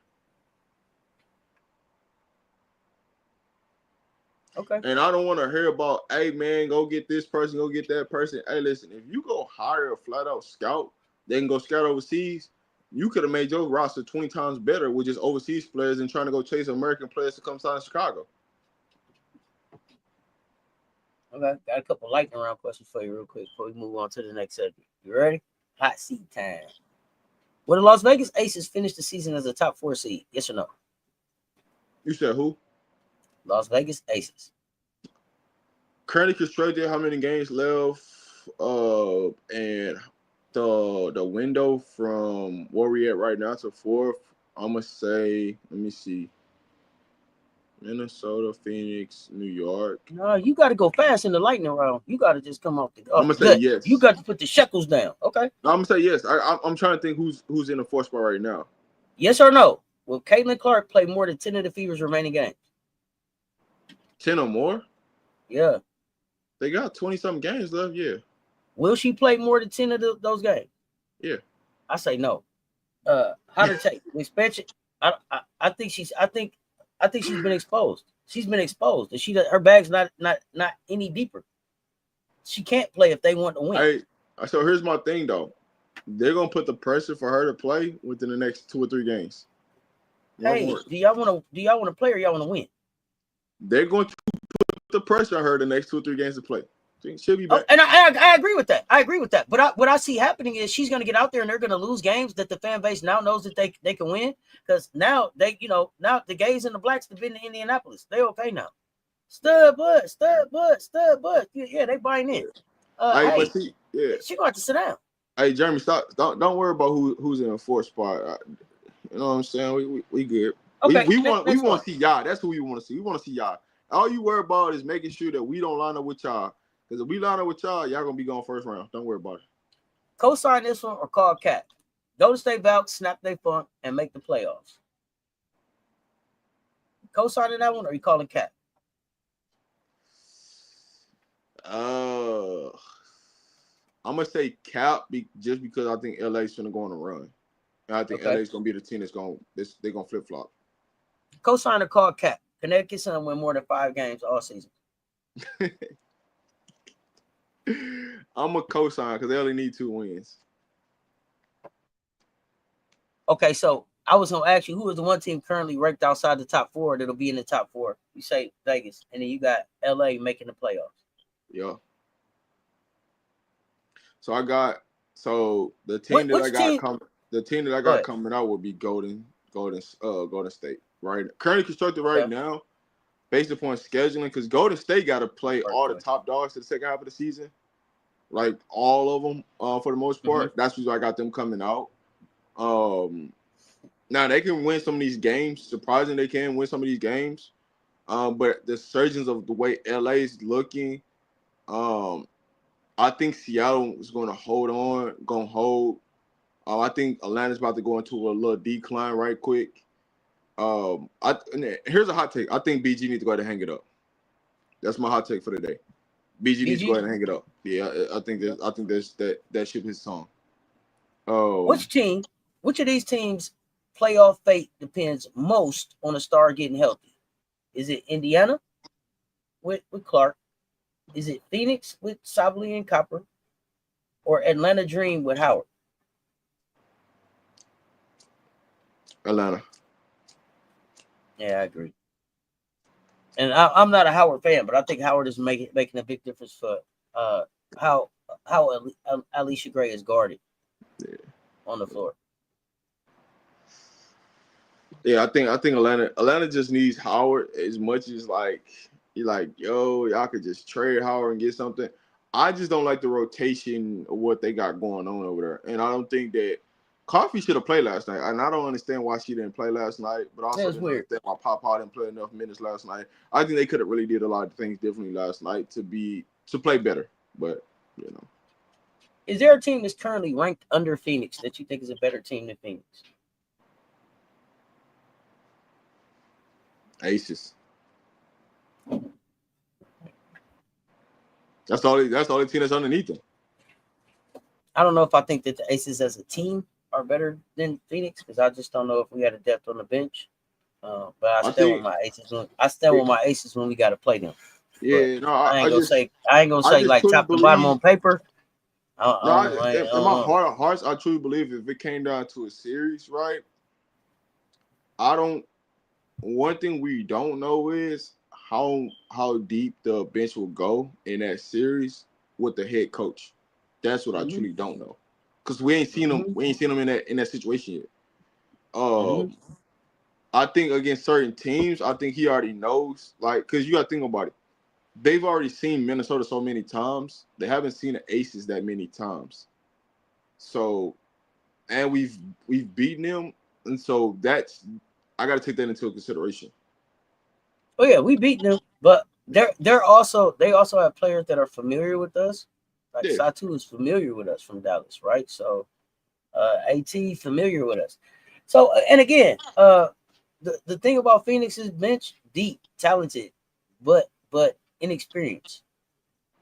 Okay. And I don't want to hear about, hey man, go get this person, go get that person. Hey, listen, if you go hire a flat out scout, they can go scout overseas. You could have made your roster 20 times better with just overseas players and trying to go chase American players to come sign in Chicago. Okay, got a couple lightning round questions for you real quick before we move on to the next segment. You ready? Hot seat time. Will the Las Vegas Aces finish the season as a top 4 seed? Yes or no? You said who? Las Vegas Aces. Currently constructed, how many games left? And the window from where we at right now to 4th, I'm gonna say, let me see. Minnesota, Phoenix, New York. No, you got to go fast in the lightning round. You got to just come off the. I'm gonna say yes. You got to put the shekels down. Okay. No, I'm gonna say yes. I'm trying to think who's in the 4th spot right now. Yes or no? Will Caitlin Clark play more than 10 of the Fever's remaining games? 10 or more? Yeah. They got 20-something games left. Yeah. Will she play more than 10 of those games? Yeah. I say no. Hotter take expansion. I think she's been exposed. She's been exposed. And her bag's not any deeper. She can't play if they want to win. So here's my thing though. They're gonna put the pressure for her to play within the next 2 or 3 games. Hey, do y'all want to play or y'all want to win? They're going to put the pressure on her the next 2 or 3 games to play. She'll be back. And I agree with that. I agree with that. But what I see happening is she's going to get out there and they're going to lose games that the fan base now knows that they can win, because now now the gays and the blacks have been to Indianapolis. They okay now. Stud butt. Yeah, they buying in. But see, she going to have to sit down. Hey, Jeremy, stop. Don't worry about who's in the 4th spot. You know what I'm saying? We good. Okay, we want to see y'all. That's who we want to see. We want to see y'all. All you worry about is making sure that we don't line up with y'all. Because if we line up with y'all gonna be going 1st round. Don't worry about it. Co-sign this one or call Cat. Golden State Valk, snap they funk, and make the playoffs. Co-signing that one or you calling Cat? I'm gonna say Cap just because I think LA's gonna go on a run. And I think LA's gonna be the team they're gonna flip flop. Co-sign or call Cap. Connecticut's gonna win more than 5 games all season. I'm a co-sign because they only need 2 wins. Okay, so I was gonna ask you who is the one team currently ranked outside the top 4 that'll be in the top 4. You say Vegas, and then you got LA making the playoffs. Yeah. So the team that I got coming out will be Golden State, right? Currently constructed right now, based upon scheduling, because Golden State got to play all the top dogs to the second half of the season, like all of them for the most part. That's why I got them coming out. Now they can win some of these games. Surprising they can win some of these games. But the surgeons of the way LA is looking, I think Seattle is going to hold. I think Atlanta's about to go into a little decline right quick. Here's a hot take. I think BG needs to go ahead and hang it up. That's my hot take for the day. BG needs to go ahead and hang it up. Yeah, I think that ship his song. Which of these teams' playoff fate depends most on a star getting healthy? Is it Indiana with Clark? Is it Phoenix with Sabally and Copper? Or Atlanta Dream with Howard? Atlanta. Yeah, I agree. And I'm not a Howard fan, but I think Howard is making a big difference for how Alicia Gray is guarded on the floor. Yeah, I think Atlanta just needs Howard as much as like you're like, yo, y'all could just trade Howard and get something. I just don't like the rotation of what they got going on over there, and I don't think that Coffee should have played last night. And I don't understand why she didn't play last night, but also That's didn't weird. understand why Papa didn't play enough minutes last night. I think they could have really did a lot of things differently last night to play better, but you know. Is there a team that's currently ranked under Phoenix that you think is a better team than Phoenix? Aces. That's the only team that's underneath them. I don't know if I think that the Aces as a team are better than Phoenix because I just don't know if we had a depth on the bench. But I stand with my Aces. I stand with my Aces when we got to play them. Yeah, but no, I ain't gonna say like top to bottom on paper. In my heart of hearts, I truly believe if it came down to a series, right? One thing we don't know is how deep the bench will go in that series with the head coach. That's what I truly don't know, because we ain't seen them. We ain't seen them in that situation yet. I think against certain teams, I think he already knows. Like, because you got to think about it. They've already seen Minnesota so many times. They haven't seen the Aces that many times. So, and we've beaten them, and so I got to take that into consideration. Oh yeah, we beat them, but they also have players that are familiar with us. Like Satu is familiar with us from Dallas, right? So, AT familiar with us. So, and again, the thing about Phoenix is bench deep, talented, but inexperienced.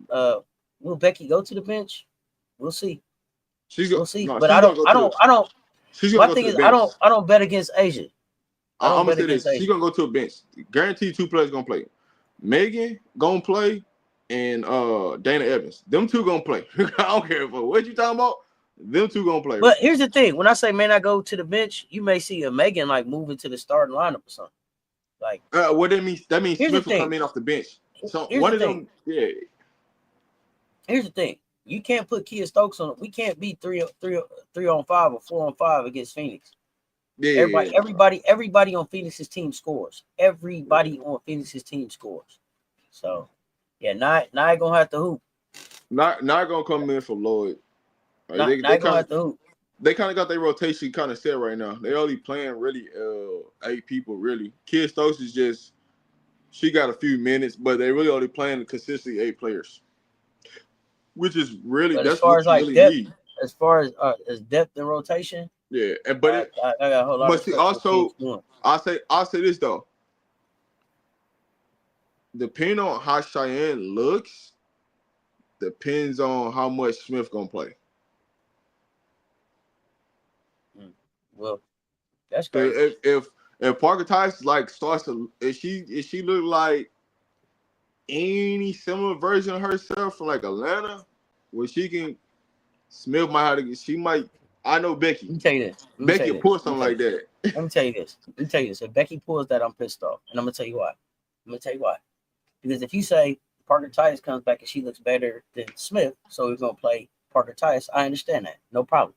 Will Becky go to the bench? We'll see. We'll see. But I don't. My thing is, I don't bet against Asia. I'm gonna say this. She's gonna go to a bench. Guaranteed 2 players gonna play. Megan gonna play, and Dana Evans. Them two gonna play. I don't care what you talking about. Them two gonna play. But here's the thing: when I say man, I go to the bench, you may see a Megan like moving to the starting lineup or something. Like what that means? That means Smith will come in off the bench. So one of them, yeah. Here's the thing: you can't put Kia Stokes on. We can't be 3 on 5 or 4 on 5 against Phoenix. Yeah, everybody on Phoenix's team scores. Everybody on Phoenix's team scores. So, yeah, not gonna have to hoop. Not gonna come in for Lloyd. Like, they gonna have to hoop. They kind of got their rotation kind of set right now. They only playing really 8 people really. Kia Stokes is just she got a few minutes, but they really only playing consistently 8 players, which is really that's what you really need. As far as depth and rotation. Yeah, but I got a whole lot of see, also I'll say this though. Depending on how Cheyenne looks, depends on how much Smith gonna play. Well, that's great. If Parker Tice like starts to if she look like any similar version of herself from like Atlanta, where she can Smith might have to she might. I know Becky. Let me tell you this. Becky will pull something like that. Let me tell you this. If Becky pulls that, I'm pissed off. And I'm going to tell you why. Because if you say Parker Tice comes back and she looks better than Smith, so we're going to play Parker Tice, I understand that. No problem.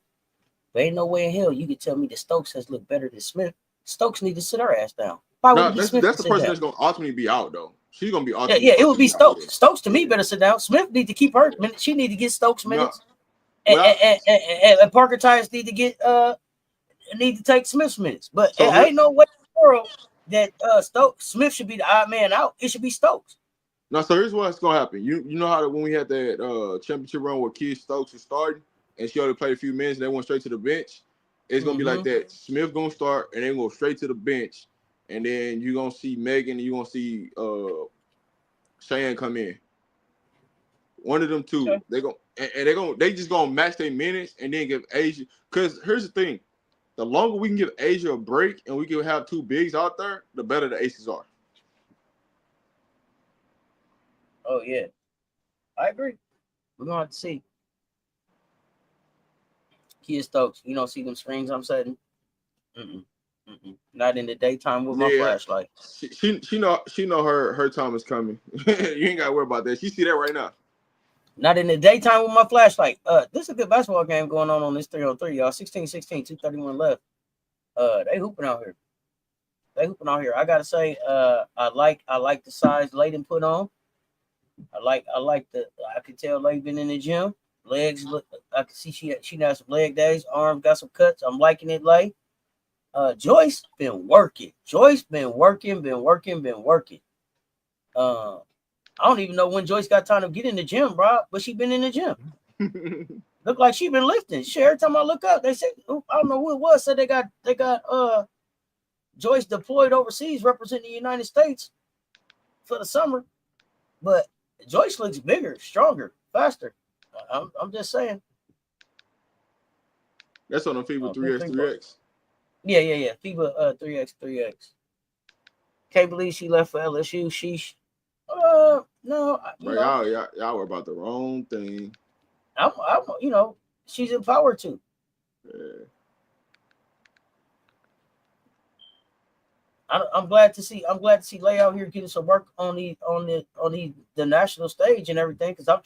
But ain't no way in hell you can tell me that Stokes has looked better than Smith. Stokes need to sit her ass down. That's the person that's going to ultimately be out, though. She's going to be ultimately it would be Stokes. Stokes, to me, better sit down. Smith need to keep her minutes. She need to get Stokes minutes. And Parker Tice need to take Smith's minutes. But ain't no way in the world that Smith should be the odd man out. It should be Stokes. No, so here's what's gonna happen. You know how when we had that championship run where Kia Stokes was starting and she only played a few minutes and they went straight to the bench? It's gonna be like that. Smith gonna start and then go straight to the bench, and then you're gonna see Megan and you're gonna see Cheyenne come in. One of them two, they just gonna match their minutes and then give Asia. Because here's the thing: the longer we can give Asia a break and we can have 2 bigs out there, the better the Aces are. Oh yeah, I agree. We're gonna have to see. Kia Stokes, you don't see them screens I'm setting. Not in the daytime with my flashlight. She know her time is coming. You ain't gotta worry about that. She see that right now. Not in the daytime with my flashlight. This is a good basketball game going on this 3-on-3, y'all. 16-16, 2:31 left. They hooping out here. I gotta say, I like the size Layden put on. I could tell Lay been in the gym. Legs look. I can see she got some leg days. Arms got some cuts. I'm liking it, Lay. Joyce been working. Joyce been working. I don't even know when Joyce got time to get in the gym, bro. But she been in the gym. Look like she been lifting. Shit, every time I look up, they say I don't know who it was. Said they got Joyce deployed overseas representing the United States for the summer. But Joyce looks bigger, stronger, faster. I'm just saying. That's on the FIBA 3x3x. Yeah. FIBA 3x3x. Can't believe she left for LSU. Sheesh. No, y'all were about the wrong thing. I'm she's empowered to. Yeah. I'm glad to see Lay out here getting some work on the national stage and everything, because I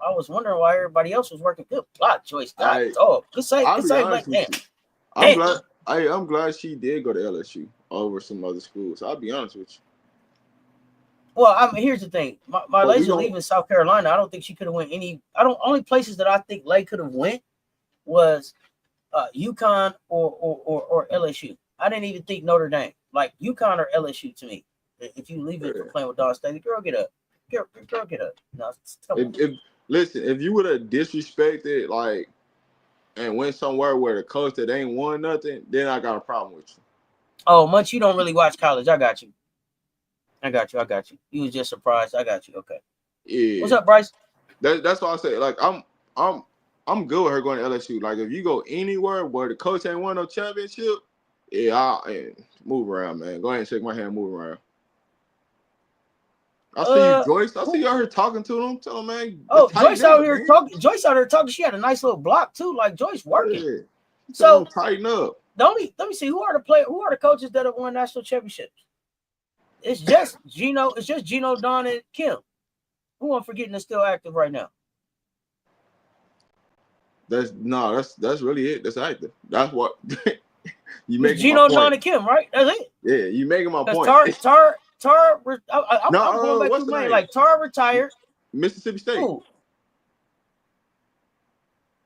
was wondering why everybody else was working. Good block choice, God. Good save. I'm glad she did go to LSU over some other schools. I'll be honest with you. Well, here's the thing. My laser leaving South Carolina. I don't think she could have went any. Only places that I think Lay could have went was UConn or LSU. I didn't even think Notre Dame. Like UConn or LSU to me. If you leave it for playing with Dawn Staley, girl, get up. Girl, get up. No, if you would have disrespected and went somewhere where the coach that ain't won nothing, then I got a problem with you. Oh, Munch, you don't really watch college. I got you. You was just surprised. I got you. Okay. Yeah. What's up, Bryce? That's why I say I'm good with her going to LSU. Like if you go anywhere where the coach ain't won no championship, move around, man. Go ahead and shake my hand, move around. I see you, Joyce. I see you out here talking to them. Tell them, man. Joyce out here talking. She had a nice little block too. Like Joyce working. Yeah. So tighten up. Let me see who are the coaches that have won national championships. It's just Gino. It's just Gino, Don, and Kim. Who I'm forgetting is still active right now. That's really it. That's active. That's what you make. Gino, Don, and Kim, right? That's it. Yeah, you making my point. I'm going back to mine. Like Tar retired. Mississippi State. Ooh.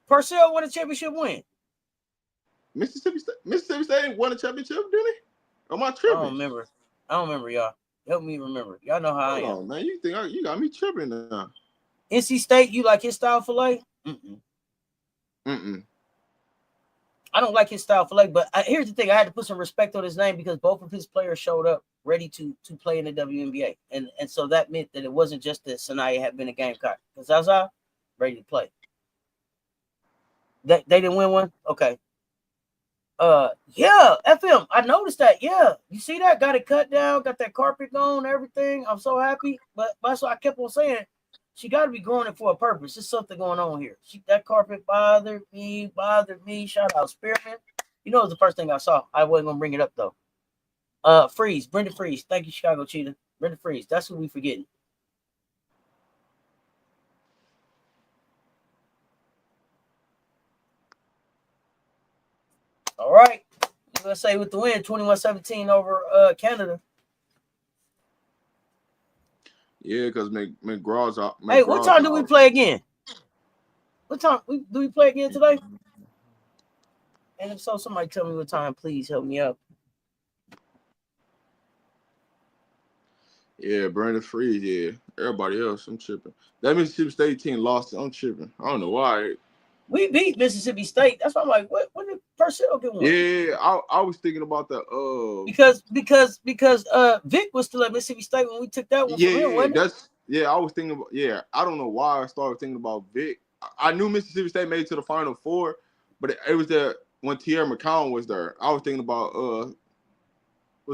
Purcell won a championship win. Mississippi State won a championship, didn't he? Am I tripping? I don't remember, y'all. Help me remember. Y'all know how I am. Hold on, man. You think you got me tripping now? NC State, you like his style filet? I don't like his style filet, but here's the thing. I had to put some respect on his name because both of his players showed up ready to play in the WNBA. And so that meant that it wasn't just that Sanaya had been a Gamecock. Because Zaza, ready to play. They didn't win one? Okay. Yeah, FM. I noticed that. Yeah, you see that? Got it cut down, got that carpet on, everything. I'm so happy. But that's what I kept on saying. She got to be growing it for a purpose. There's something going on here. That carpet bothered me. Shout out Spearman. You know, it was the first thing I saw. I wasn't gonna bring it up though. Freeze, Brenda Freeze. Thank you, Chicago Cheetah. Brenda Freeze. That's who we forgetting. All right. Let's say with the win, 21-17 over Canada. Yeah, because McGraw's out. Hey, what time do we play again? What time do we play again today? And if so, somebody tell me what time. Please help me out. Yeah, Brandon Freeze. Yeah, everybody else, I'm tripping. That Mississippi State team lost. I'm tripping. I don't know why. We beat Mississippi State. That's why I'm like, when did Purcell get one? Yeah, I was thinking about the because Vic was still at Mississippi State when we took that one from him, wasn't it? I was thinking about I don't know why I started thinking about Vic. I knew Mississippi State made it to the Final Four, but it was there when Tierra McCown was there. I was thinking about was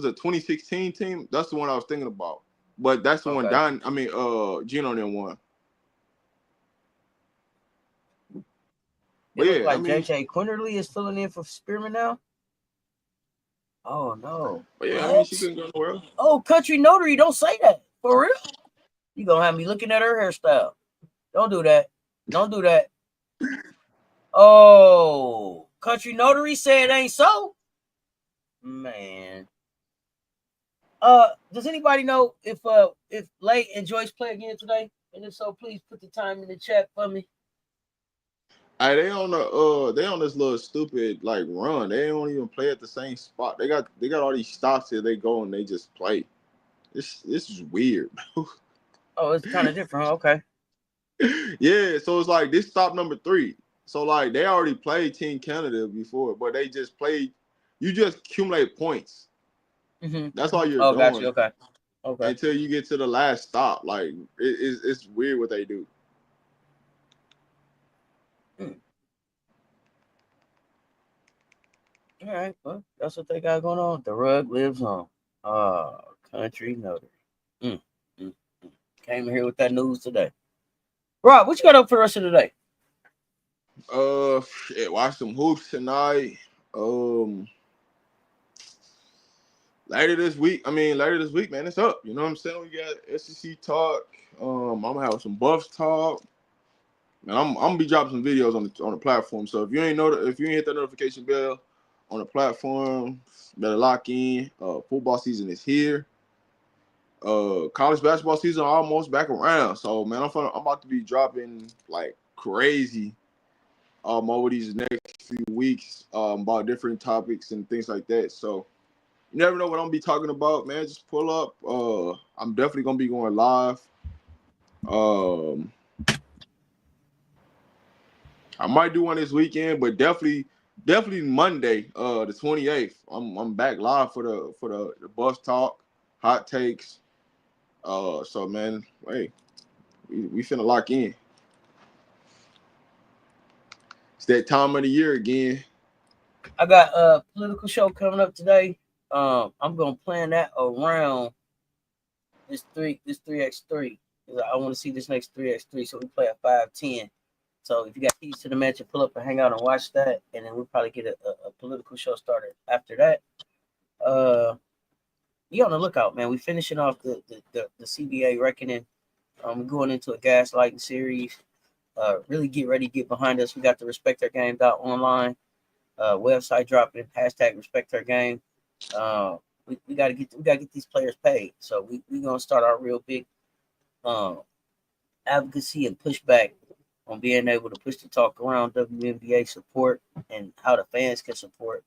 it 2016 team? That's the one I was thinking about. But that's the one Gino didn't won. It looks like JJ Quinterly is filling in for Spearman now. Oh no! But yeah, she couldn't go nowhere. Oh, Country Notary, don't say that for real. You gonna have me looking at her hairstyle? Don't do that. Don't do that. Oh, Country Notary said it ain't so. Man. Does anybody know if Lay and Joyce play again today? And if so, please put the time in the chat for me. Hey, they on this little stupid like run. They don't even play at the same spot. They got all these stops here. They go and they just play. This is weird. Oh, it's kind of different. Huh? Okay. Yeah, so it's like this stop number 3. So like they already played Team Canada before, but they just played. You just accumulate points. That's all you're Oh, got you. doing Okay. Okay. until you get to the last stop. Like it's weird what they do. Hmm. All right. Well, that's what they got going on. The rug lives on. Country notary. Mm, mm, mm. Came here with that news today. Rob, what you got up for the rest of the day? Watch some hoops tonight. Um, later this week, man, it's up. You know what I'm saying? We got SEC talk. I'm gonna have some Buffs talk. And I'm gonna be dropping some videos on the platform. So if you ain't hit the notification bell on the platform, better lock in. Football season is here. College basketball season almost back around. So man, I'm about to be dropping like crazy over these next few weeks about different topics and things like that. So you never know what I'm gonna be talking about, man. Just pull up. I'm definitely gonna be going live. Um, I might do one this weekend, but definitely Monday, the 28th. I'm back live for the bus talk, hot takes. So man, hey, we finna lock in. It's that time of the year again. I got a political show coming up today. I'm gonna plan that around this 3x3. I want to see this next 3x3, so we play at 5-10. So if you got keys to the match, pull up and hang out and watch that, and then we'll probably get a political show started after that. Be on the lookout, man. We finishing off the CBA reckoning. We're going into a gaslighting series. Really get ready, get behind us. We got the Respect Our Game online website dropping. Hashtag Respect Our Game. We gotta get these players paid. So we gonna start our real big advocacy and pushback on being able to push the talk around WNBA support and how the fans can support.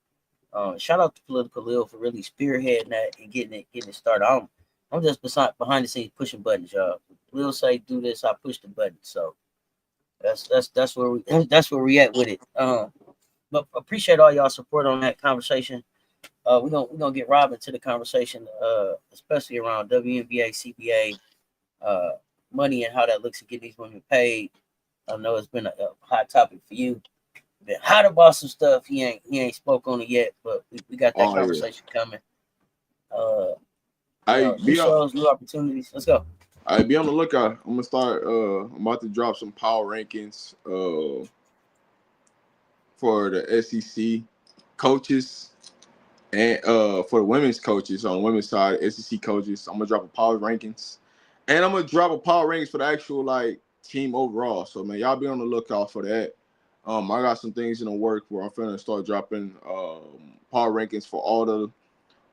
Shout out to Political Lil for really spearheading that and getting it started. I'm just behind the scenes pushing buttons, y'all. Lil say do this, I push the button. So that's where we at with it. But appreciate all y'all support on that conversation. We're gonna get Robin to the conversation, especially around WNBA, CBA, money and how that looks to get these women paid. I know it's been a hot topic for you. Been hot about some stuff. He ain't spoke on it yet, but we got that conversation coming. New shows, new opportunities. Let's go. All right, be on the lookout. I'm gonna start. I'm about to drop some power rankings for the SEC coaches and for the women's coaches on the women's side, SEC coaches. I'm gonna drop a power rankings, and I'm gonna drop a power rankings for the actual like team overall. So man, y'all be on the lookout for that. I got some things in the work where I'm finna start dropping power rankings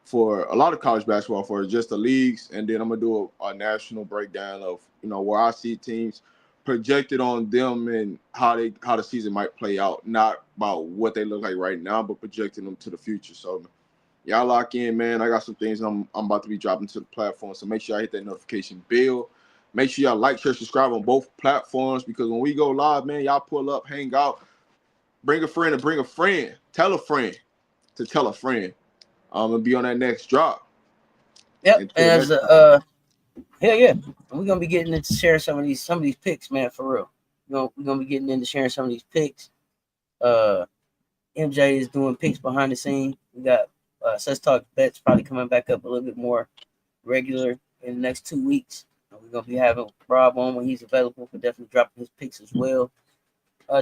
for a lot of college basketball for just the leagues, and then I'm gonna do a national breakdown of where I see teams projected on them and how the season might play out, not about what they look like right now, but projecting them to the future. So y'all lock in, man. I got some things I'm about to be dropping to the platform, so make sure y'all hit that notification bell. Make sure y'all like, share, subscribe on both platforms, because when we go live, man, y'all pull up, hang out, bring a friend to bring a friend, tell a friend to tell a friend. I'm gonna be on that next drop. Yep. As hell yeah, we're gonna be getting into sharing some of these picks, man, for real. We're gonna be getting into sharing some of these picks. MJ is doing picks behind the scene. We got Cess Talk bets probably coming back up a little bit more regular in the next 2 weeks. We're gonna be having Rob on when he's available for definitely dropping his picks as well.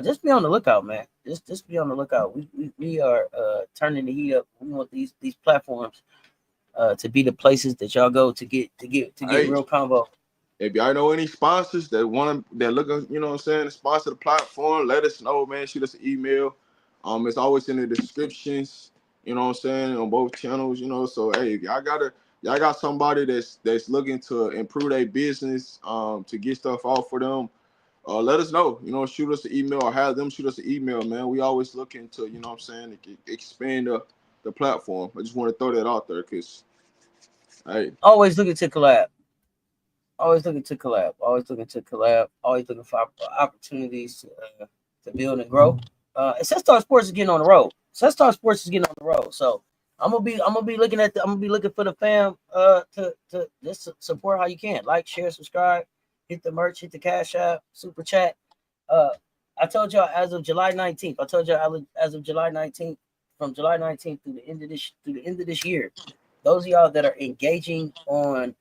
Just be on the lookout, man. Just be on the lookout. We are turning the heat up. We want these platforms to be the places that y'all go to get real combo. If y'all know any sponsors that looking, what I'm saying, to sponsor the platform, let us know, man. Shoot us an email. It's always in the descriptions. You know what I'm saying? On both channels, you know. So hey, if y'all got somebody that's looking to improve their business, to get stuff out for them, let us know. You know, shoot us an email or have them shoot us an email, man. We always looking to, you know what I'm saying, expand the platform. I just want to throw that out there because hey. Always looking to collab. Always looking to collab. Always looking to collab. Always looking for opportunities to build and grow. And Cess Talk Sports is getting on the road. Cess Talk Sports is getting on the road. So I'm gonna be looking at I'm gonna be looking for the fam to just support how you can. Like, share, subscribe, hit the merch, hit the cash app, super chat. I told y'all as of July 19th. I told y'all as of July 19th, from July 19th through the end of this year. Those of y'all that are engaging on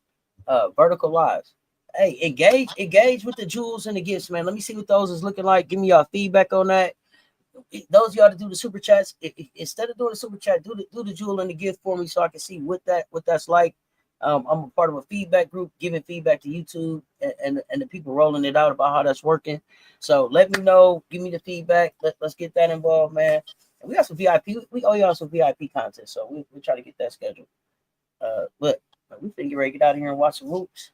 vertical lives. Hey, engage with the jewels and the gifts, man. Let me see what those is looking like. Give me y'all feedback on that. Those of y'all to do the super chats, instead of doing the super chat, do the jewel and the gift for me so I can see what that's like. I'm a part of a feedback group, giving feedback to YouTube and the people rolling it out about how that's working. So let me know, give me the feedback. Let's get that involved, man. And we got some VIP. We owe y'all some VIP content, so we try to get that scheduled. But we finna get ready to get out of here and watch some hoops.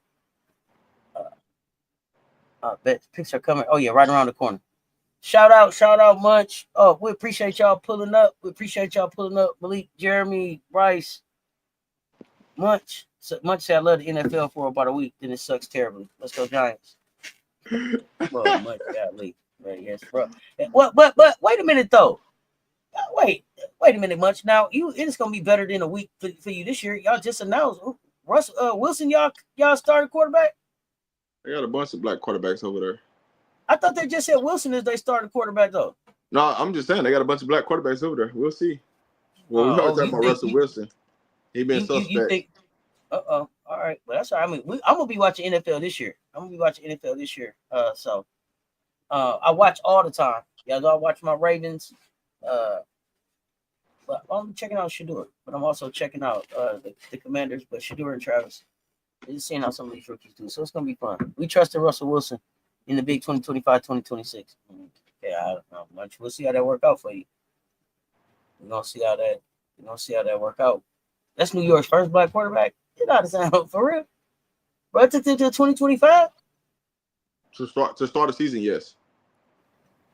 I bet the picks are coming. Oh yeah, right around the corner. Shout out, Munch. Oh, we appreciate y'all pulling up. Malik, Jeremy, Bryce, Munch. So, Munch said I love the NFL for about a week, then it sucks terribly. Let's go Giants. Bro, Munch, golly. Yes, bro. But wait a minute though. Wait a minute, Munch. Now it's gonna be better than a week for you this year. Y'all just announced Wilson, y'all started quarterback. They got a bunch of black quarterbacks over there. I thought they just said Wilson is they started quarterback though. No, I'm just saying they got a bunch of black quarterbacks over there. We'll see. Well, we already talking about Russell Wilson. He been suspect. You think? All right, but that's all right. I mean, I'm gonna be watching NFL this year. So I watch all the time. Y'all know I watch my Ravens. But I'm checking out Shador, but I'm also checking out the Commanders. But Shador and Travis, just seeing how some of these rookies do. So it's gonna be fun. We trusted Russell Wilson in the big 2025-2026. Yeah, I don't know much. We'll see how that work out for you. We're gonna see how that work out. That's New York's first black quarterback. Get out of town for real. But to 2025. To start the season, yes.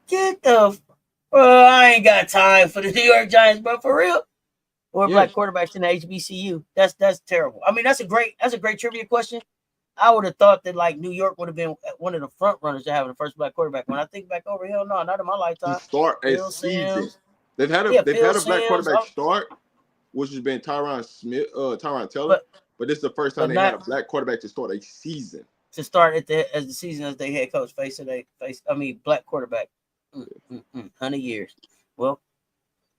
Get the I ain't got time for the New York Giants, bro, for real. Or black quarterbacks in the HBCU. That's terrible. I mean, that's a great trivia question. I would have thought that like New York would have been one of the front runners to having the first black quarterback. When I think back over, hell no, not in my lifetime. To start a Phil season. Simms. They've had a black quarterback start, which has been Tyron Taylor. But this is the first time they had a black quarterback to start a season. To start as the season as they head coach black quarterback. 100 years. Well,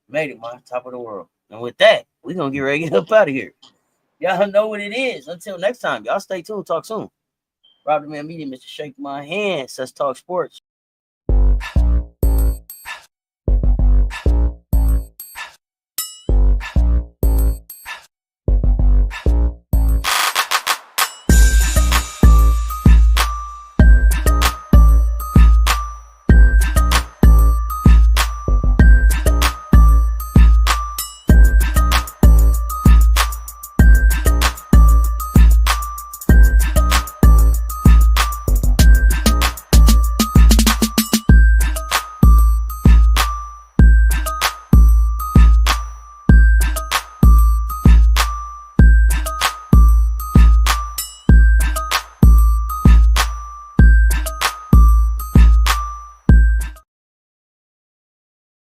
made it, man. Top of the world. And with that, we're gonna get ready to get up out of here. Y'all know what it is. Until next time, y'all stay tuned. Talk soon. Rob the Man Media, Mr. Shake My Hand. Cess Talk Sports.